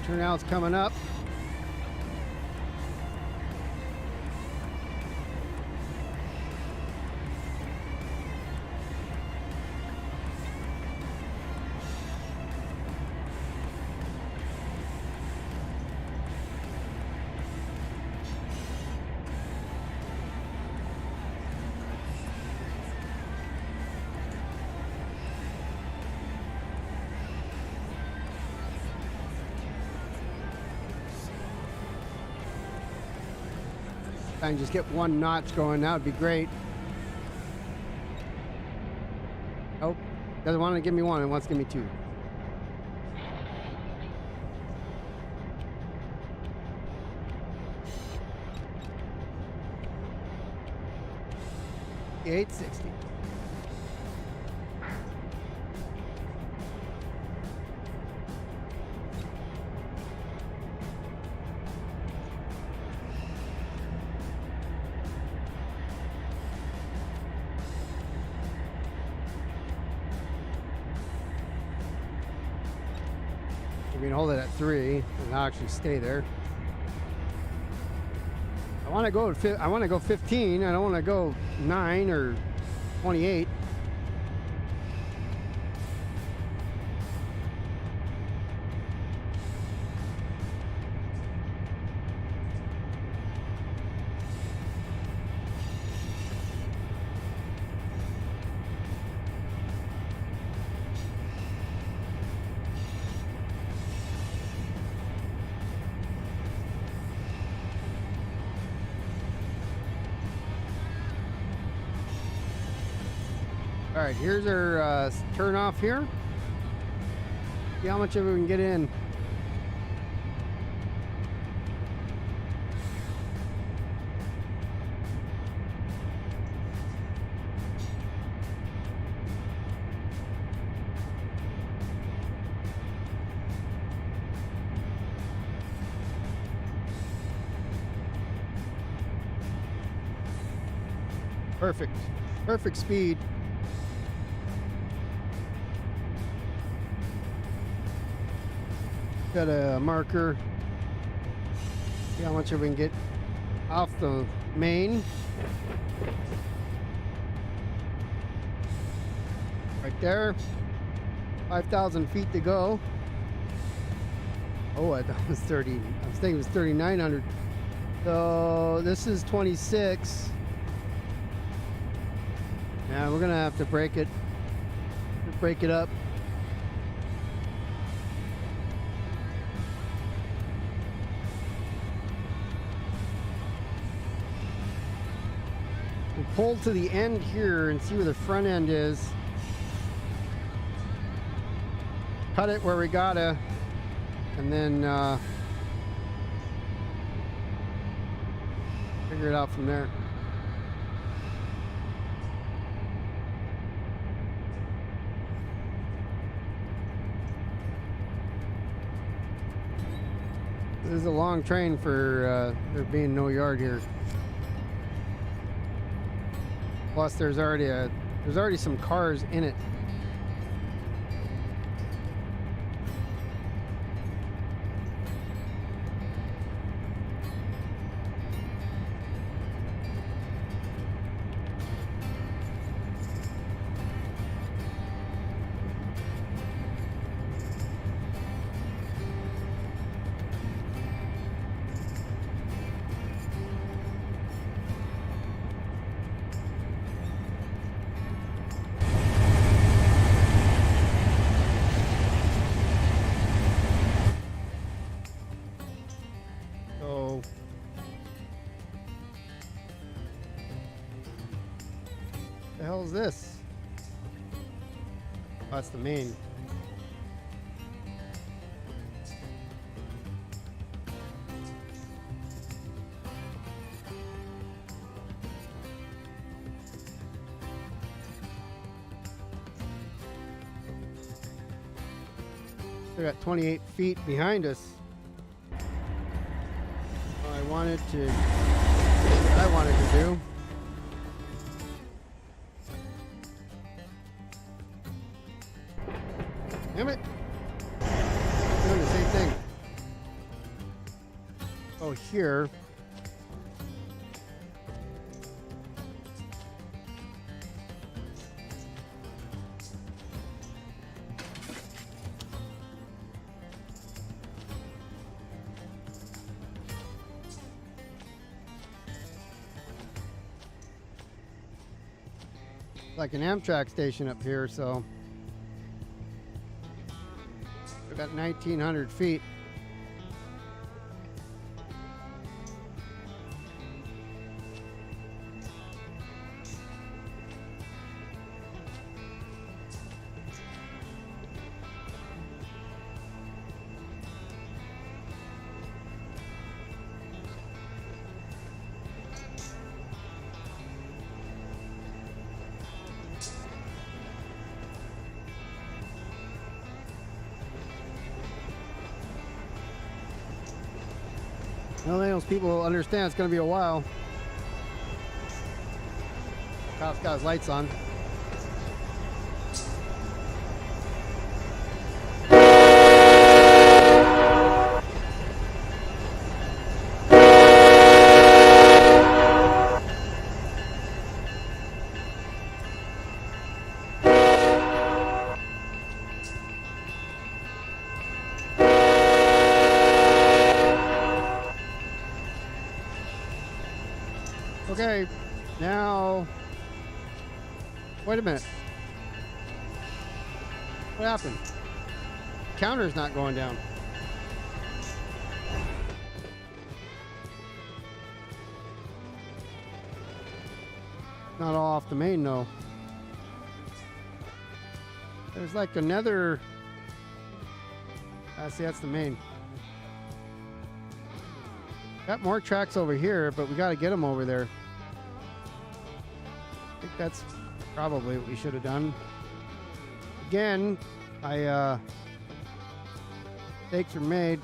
Turnout's coming up. And just get one notch going, that would be great. Oh, doesn't want to give me one, it wants to give me two. $8.60. We can hold it at 3 and I'll actually stay there. I want to go 15. I don't want to go 9 or 28. All right, here's our turn off here. See how much of it we can get in. Perfect. Perfect speed. Got a marker. See how much we can get off the main. Right there. 5,000 feet to go. Oh, I thought it was 30. I was thinking it was 3,900. So this is 26. Yeah, we're gonna have to break it up. We'll pull to the end here and see where the front end is. Cut it where we gotta, and then figure it out from there. This is a long train for there being no yard here. Plus, there's already some cars in it. The hell is this? Oh, that's the main. We got 28 feet behind us. I wanted to do. Damn it. Doing the same thing. go here. Like an Amtrak station up here, so we got 1,900 feet. I don't think those people understand it's going to be a while. Cop's got his lights on. Okay, now, wait a minute. What happened? Counter's not going down. Not all off the main, though. There's like another, see, that's the main. Got more tracks over here, but we got to get them over there. I think that's probably what we should have done. Again, mistakes were made.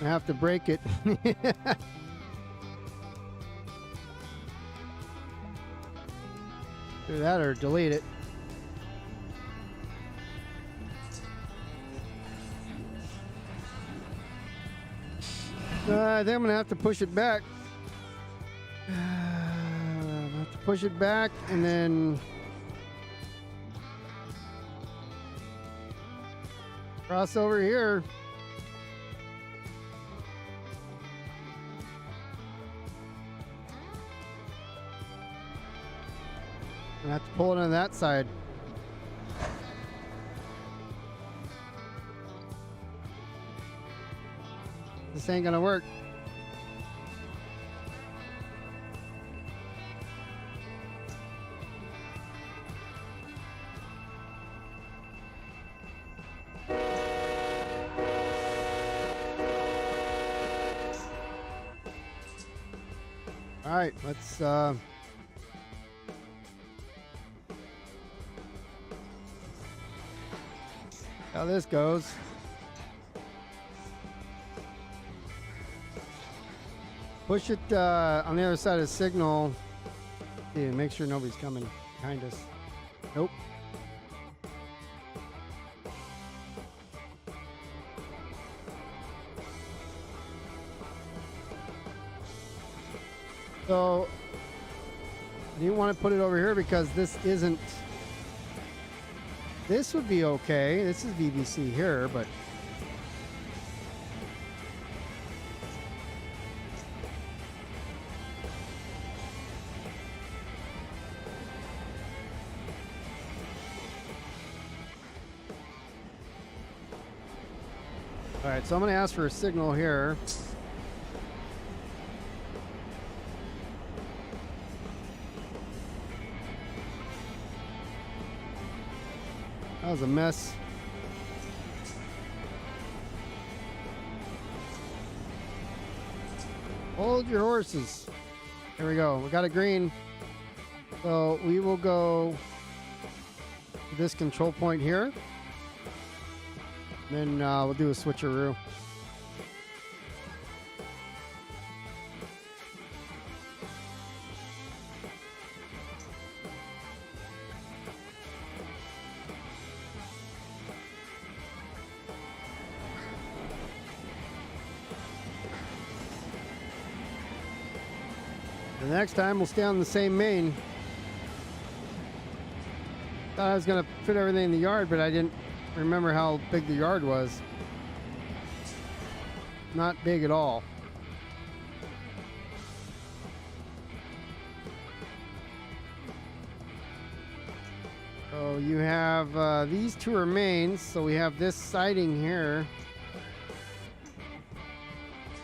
I have to break it. Do that or delete it. Then I'm gonna have to push it back. I'll have to push it back and then cross over here. I have to pull it on that side. This ain't gonna work. All right, let's how this goes. Push it on the other side of the signal. Yeah, make sure nobody's coming behind us. Nope. So I didn't want to put it over here because this isn't. This would be okay. This is VVC here, but all right, so I'm going to ask for a signal here. That was a mess. Hold your horses. There we go. We got a green. So we will go to this control point here. Then we'll do a switcheroo. The next time we'll stay on the same main. Thought I was gonna fit everything in the yard, but I didn't remember how big the yard was. Not big at all. So you have these two are mains. So we have this siding here.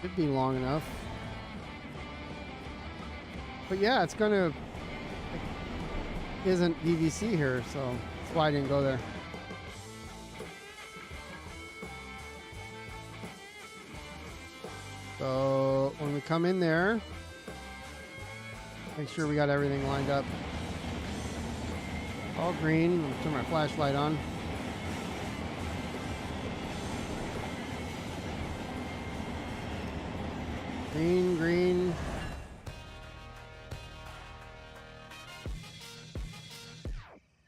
Should be long enough. But yeah, it's gonna isn't VVC here, so that's why I didn't go there. So when we come in there, make sure we got everything lined up. All green. I'll turn my flashlight on. Green, green.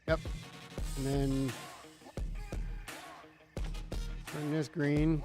Yep. And then turn this green.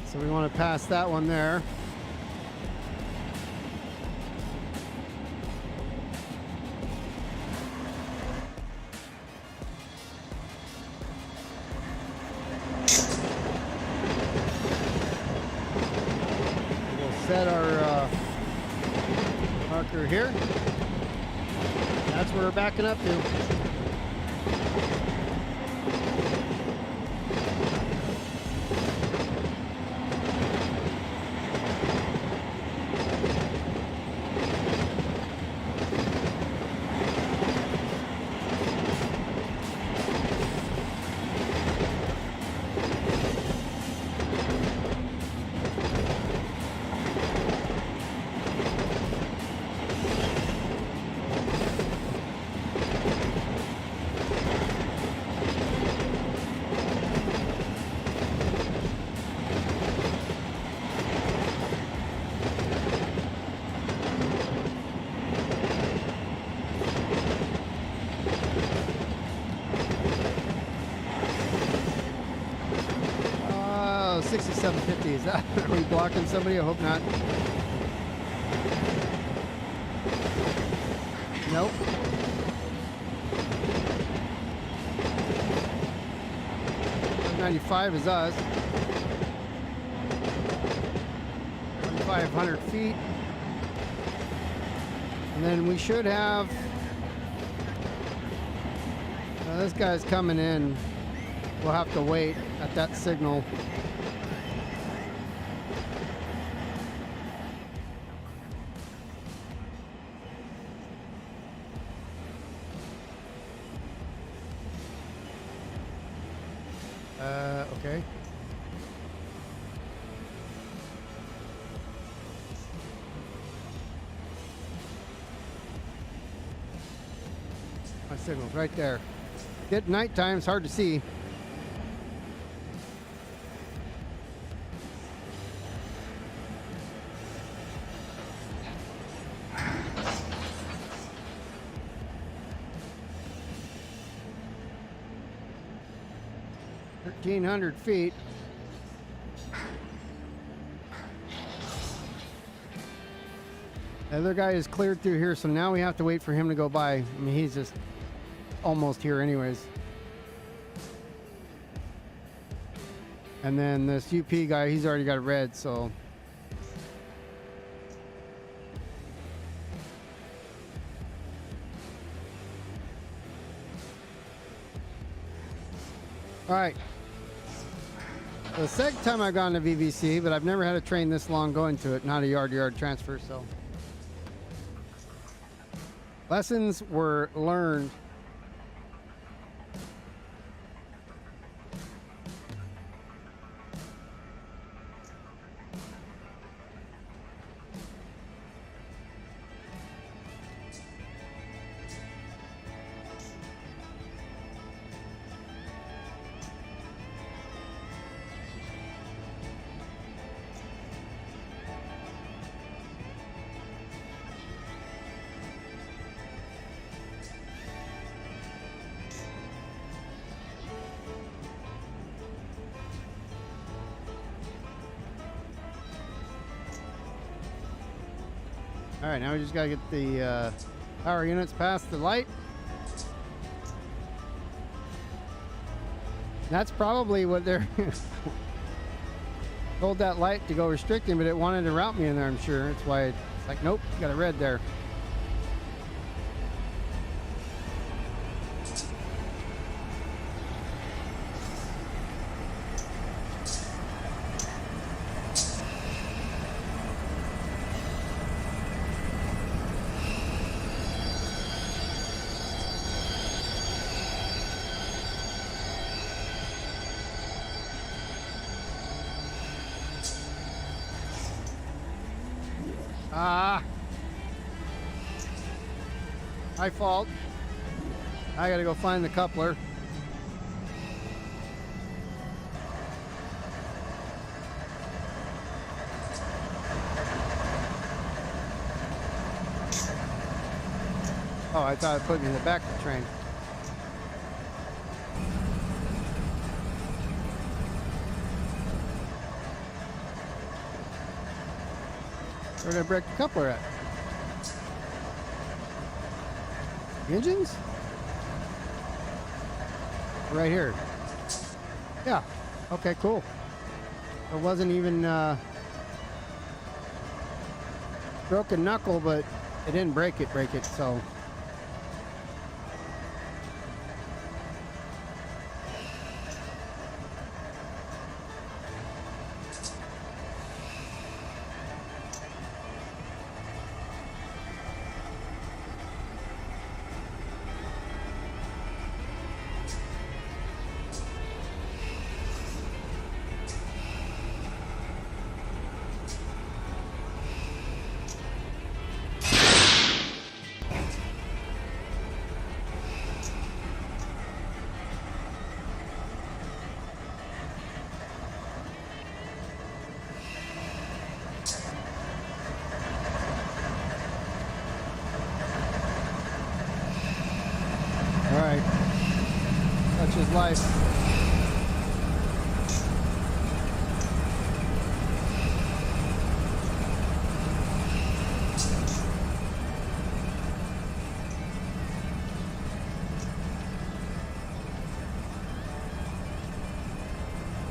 So we want to pass that one there. We'll set our marker here. That's where we're backing up to. Oh, 6750. Is that, are we blocking somebody? I hope not. Nope. $95 is us. 2,500 feet. And then we should have... this guy's coming in. We'll have to wait at that signal. Okay. My signal's right there. At nighttime, it's hard to see. $1,300 feet. The other guy is cleared through here, so now we have to wait for him to go by. I mean, he's just almost here anyways. And then this UP guy, he's already got a red, so. All right. The second time I've gone to VVC, but I've never had a train this long going to it, not a yard-to-yard transfer, so. Lessons were learned. All right, now we just gotta get the power units past the light. That's probably what they're told that light to go restricting, but it wanted to route me in there, I'm sure. That's why it's like, nope, got a red there. My fault. I gotta go find the coupler. Oh, I thought it put me in the back of the train. Where did I break the coupler at? Engines? Right here. Yeah. Okay, cool. It wasn't even broken knuckle, but it didn't break it, so. Such is life.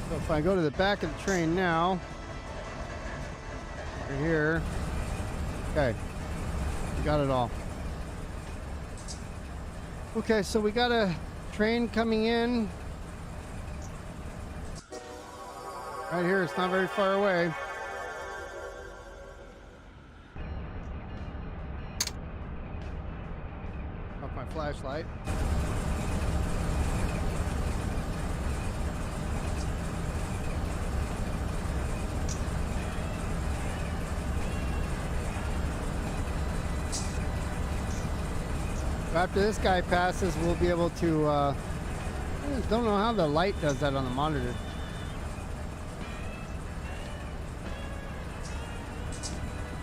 So if I go to the back of the train now, over here, okay, we got it all. Okay, so we got a train coming in right here. It's not very far away. Off my flashlight. After this guy passes, we'll be able to, I don't know how the light does that on the monitor.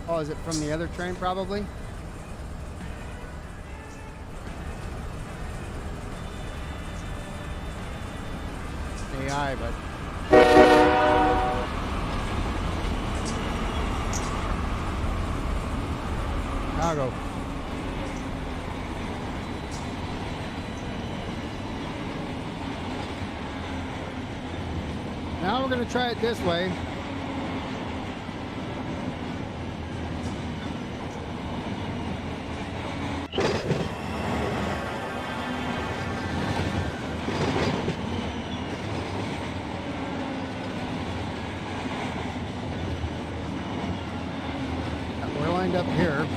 Oh, is it from the other train probably? AI, but... Chicago. Now we're going to try it this way. We're lined up here.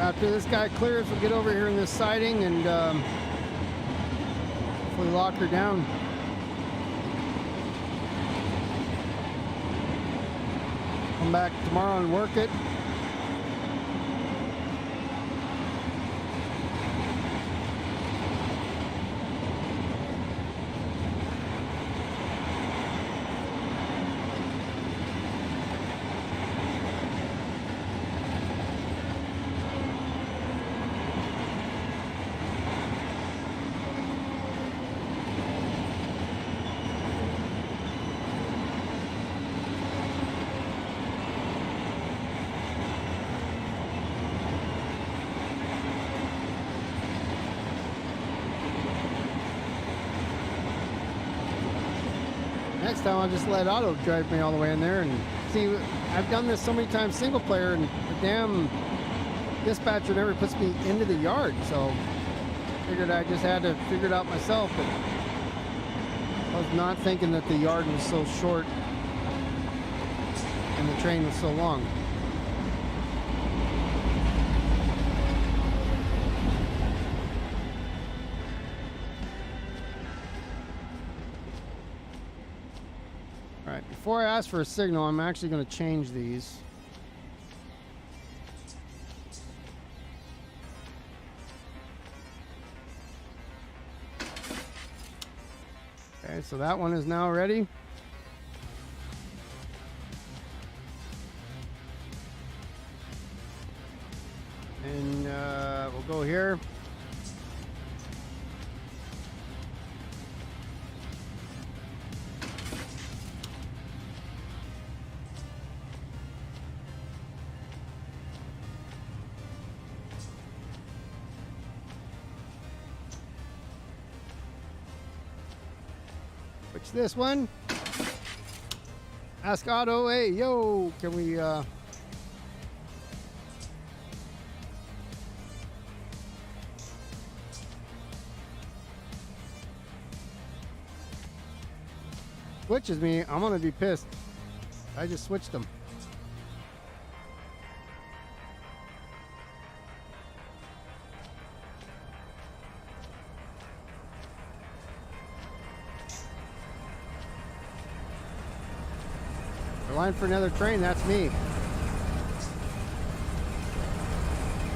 After this guy clears, we'll get over here in this siding and hopefully lock her down. Come back tomorrow and work it. Next time I'll just let Otto drive me all the way in there and see. I've done this so many times single player, and the damn dispatcher never puts me into the yard, so figured I just had to figure it out myself. But I was not thinking that the yard was so short and the train was so long. All right, before I ask for a signal, I'm actually going to change these. Okay, so that one is now ready. And we'll go here. Switch this one. Ask Otto, hey, yo, can we switches me, I'm gonna be pissed. I just switched them. The line for another train, that's me.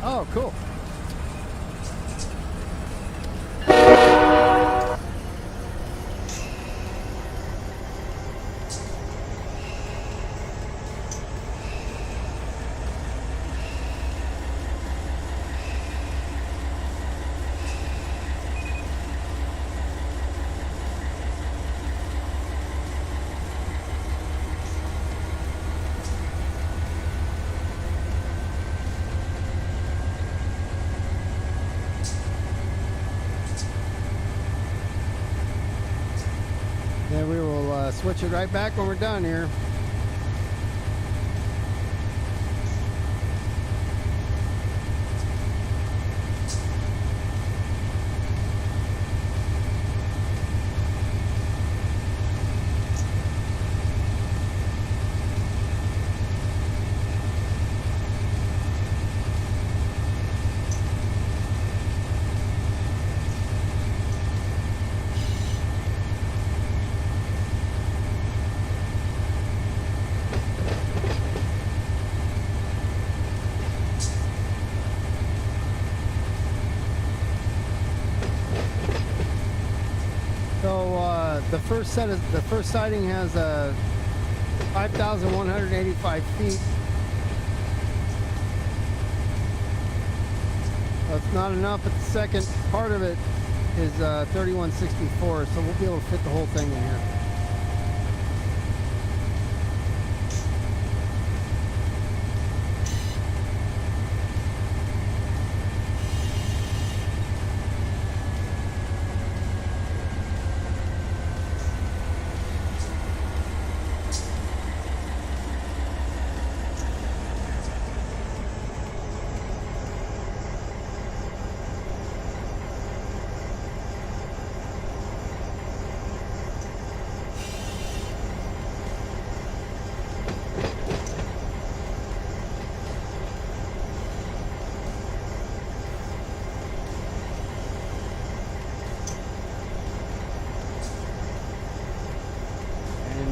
Oh, cool. Then we will switch it right back when we're done here. So the first siding has 5,185 feet. That's not enough, but the second part of it is 3,164, so we'll be able to fit the whole thing in here.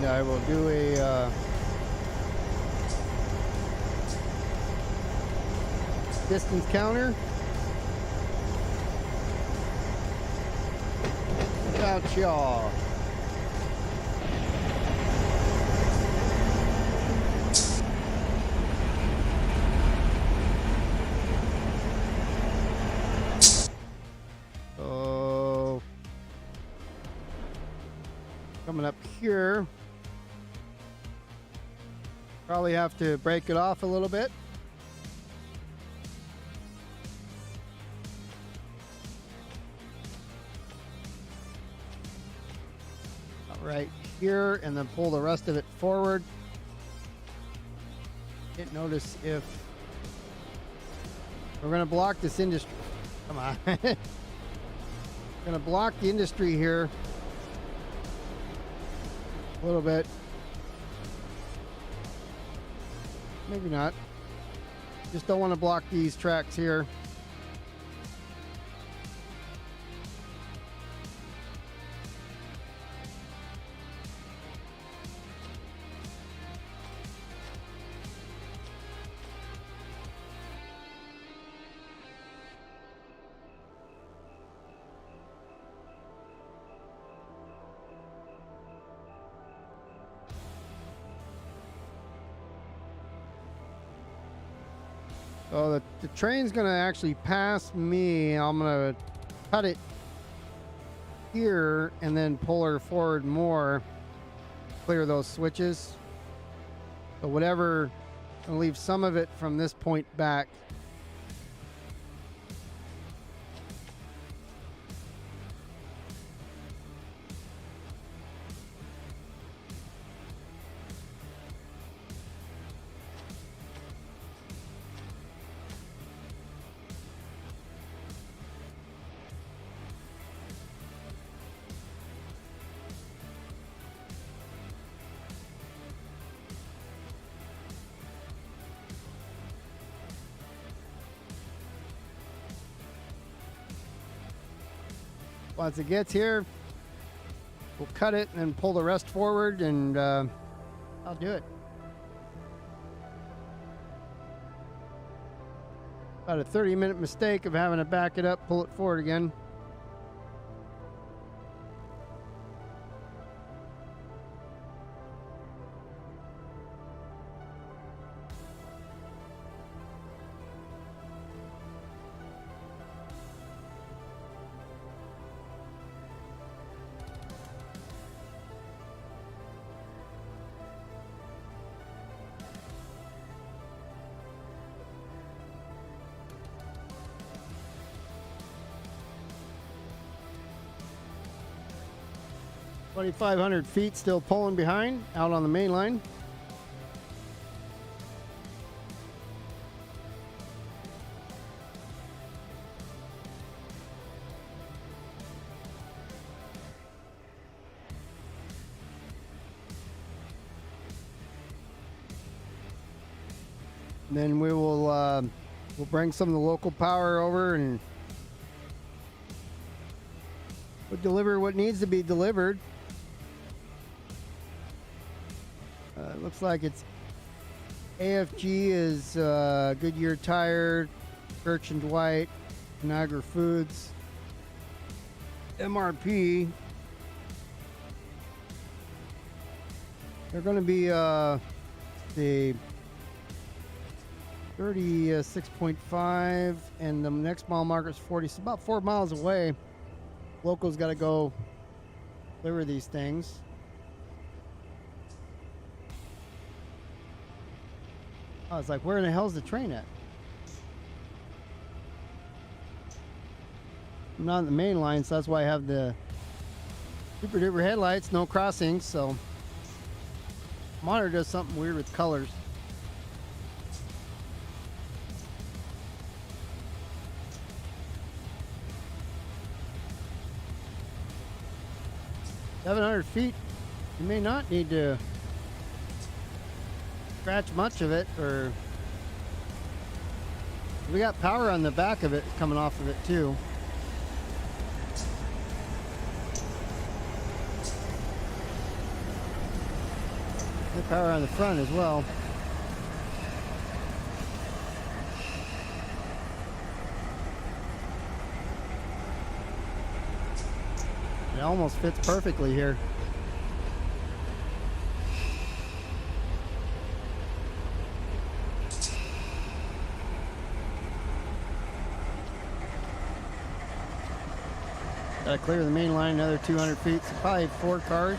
I will do a distance counter. About y'all. So coming up here. Probably have to break it off a little bit. Right here and then pull the rest of it forward. Didn't notice if we're going to block this industry. Come on. Going to block the industry here a little bit. Maybe not. Just don't want to block these tracks here. So the train's going to actually pass me. I'm going to cut it here and then pull her forward more. Clear those switches. So whatever, I'll leave some of it from this point back. Once it gets here, we'll cut it and then pull the rest forward, and I'll do it. About a 30-minute mistake of having to back it up, pull it forward again. $2,500 feet still pulling behind out on the main line. And then we will we'll bring some of the local power over and we'll deliver what needs to be delivered. Looks like it's AFG is Goodyear Tire, Church and Dwight, Niagara Foods, MRP. They're going to be the 36.5, and the next mile marker is 40. So about 4 miles away. Locals got to go deliver these things. I was like, where in the hell's the train at? I'm not on the main line, so that's why I have the super duper headlights, no crossings, so monitor does something weird with colors. $700 feet, you may not need to scratch much of it, or we got power on the back of it coming off of it too. The power on the front as well. It almost fits perfectly here. Gotta clear the main line another 200 feet, so probably 4 cars.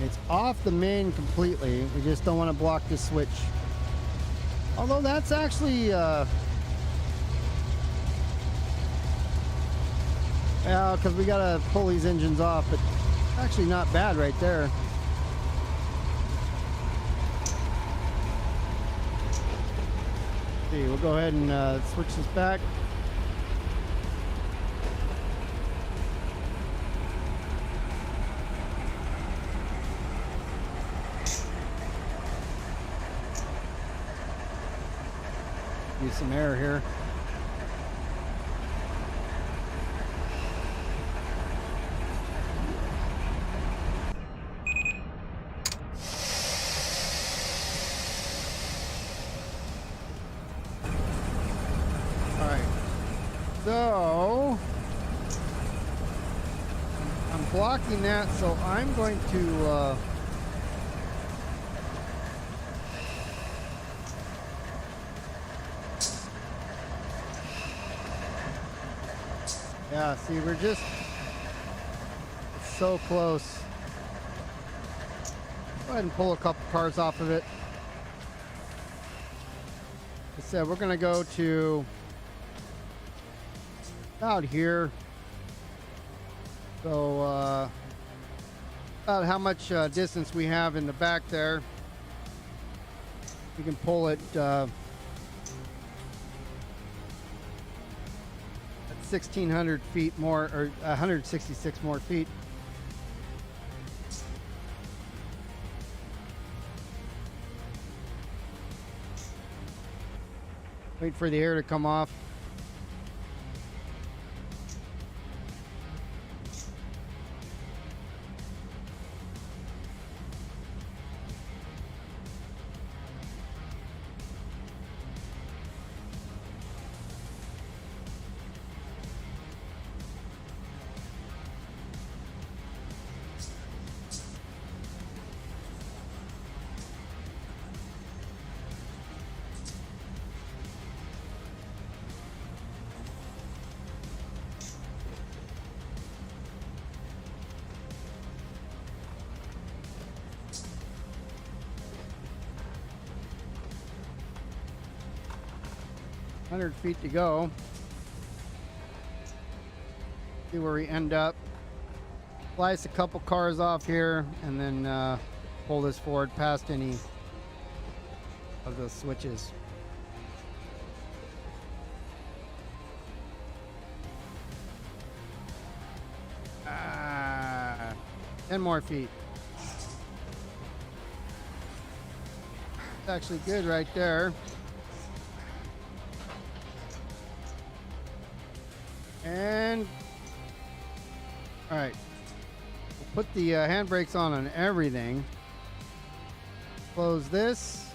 It's off the main completely. We just don't want to block the switch. Although that's actually, yeah, because we gotta pull these engines off, but actually not bad right there. See, we'll go ahead and switch this back. Use some air here. So I'm blocking that, so I'm going to yeah, see, we're just so close. Go ahead and pull a couple cars off of it. Like I said, we're going to go to out here. So about how much distance we have in the back there. We can pull it at 1,600 feet more, or 166 more feet. Wait for the air to come off. Feet to go. See where we end up. Slice a couple cars off here and then pull this forward past any of those switches. Ah, 10 more feet. It's actually good right there. And all right, we'll put the handbrakes on everything. Close this,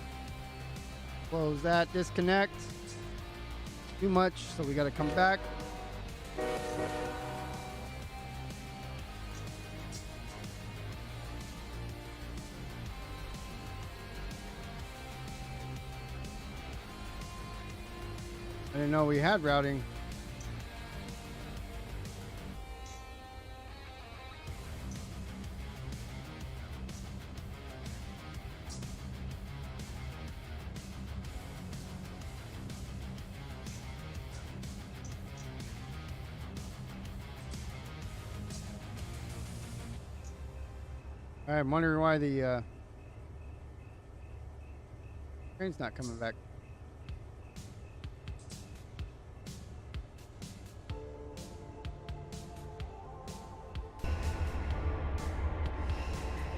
close that, disconnect. Too much, so we got to come back. I didn't know we had routing. I'm wondering why the train's not coming back.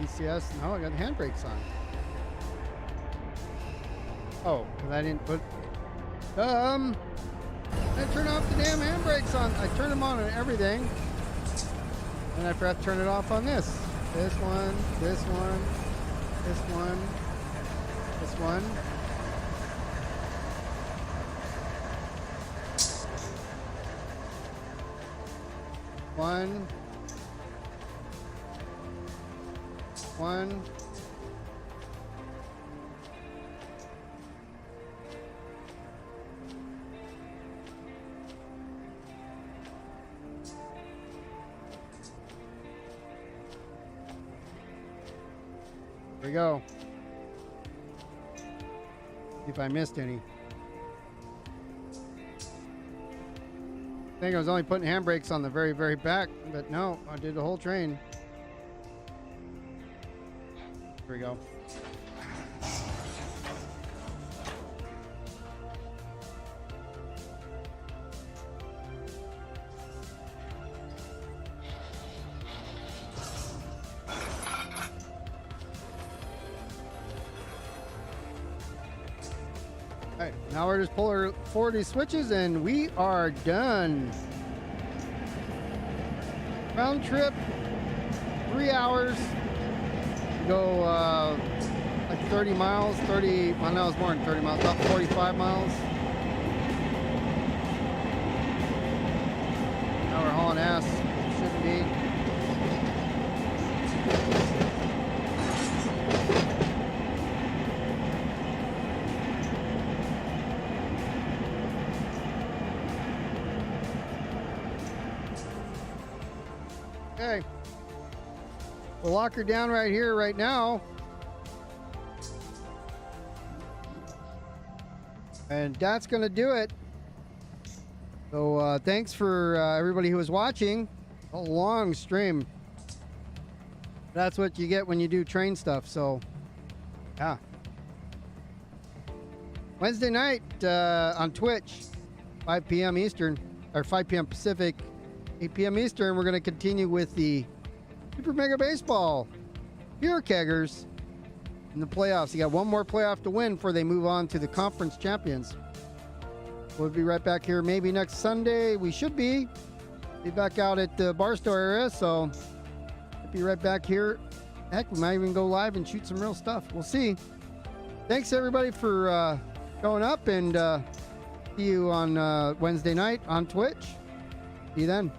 ECS? No, I got the handbrakes on. Oh, because I didn't put... I turned off the damn handbrakes on. I turned them on and everything. And I forgot to turn it off on this. This one, this one, this one, this one. One. One. Here we go. See if I missed any. I think I was only putting handbrakes on the very, very back, but no, I did the whole train. Here we go. All right, now we're just pulling forward these switches and we are done. Round trip, 3 hours. Go like 30 miles, well, no, it's more than 30 miles, about 45 miles. Now we're hauling ass, shouldn't be. Okay, we'll lock her down right here, right now. And that's going to do it. So thanks for everybody who was watching. A long stream. That's what you get when you do train stuff. So, yeah. Wednesday night on Twitch, 5 p.m. Eastern, or 5 p.m. Pacific, 8 p.m. Eastern, we're going to continue with the Super Mega Baseball Beer Keggers in the playoffs. You got one more playoff to win before they move on to the conference champions. We'll be right back here maybe next Sunday. We should be back out at the Barstow area, so we'll be right back here. Heck, we might even go live and shoot some real stuff. We'll see. Thanks everybody for showing up, and see you on Wednesday night on Twitch. See you then.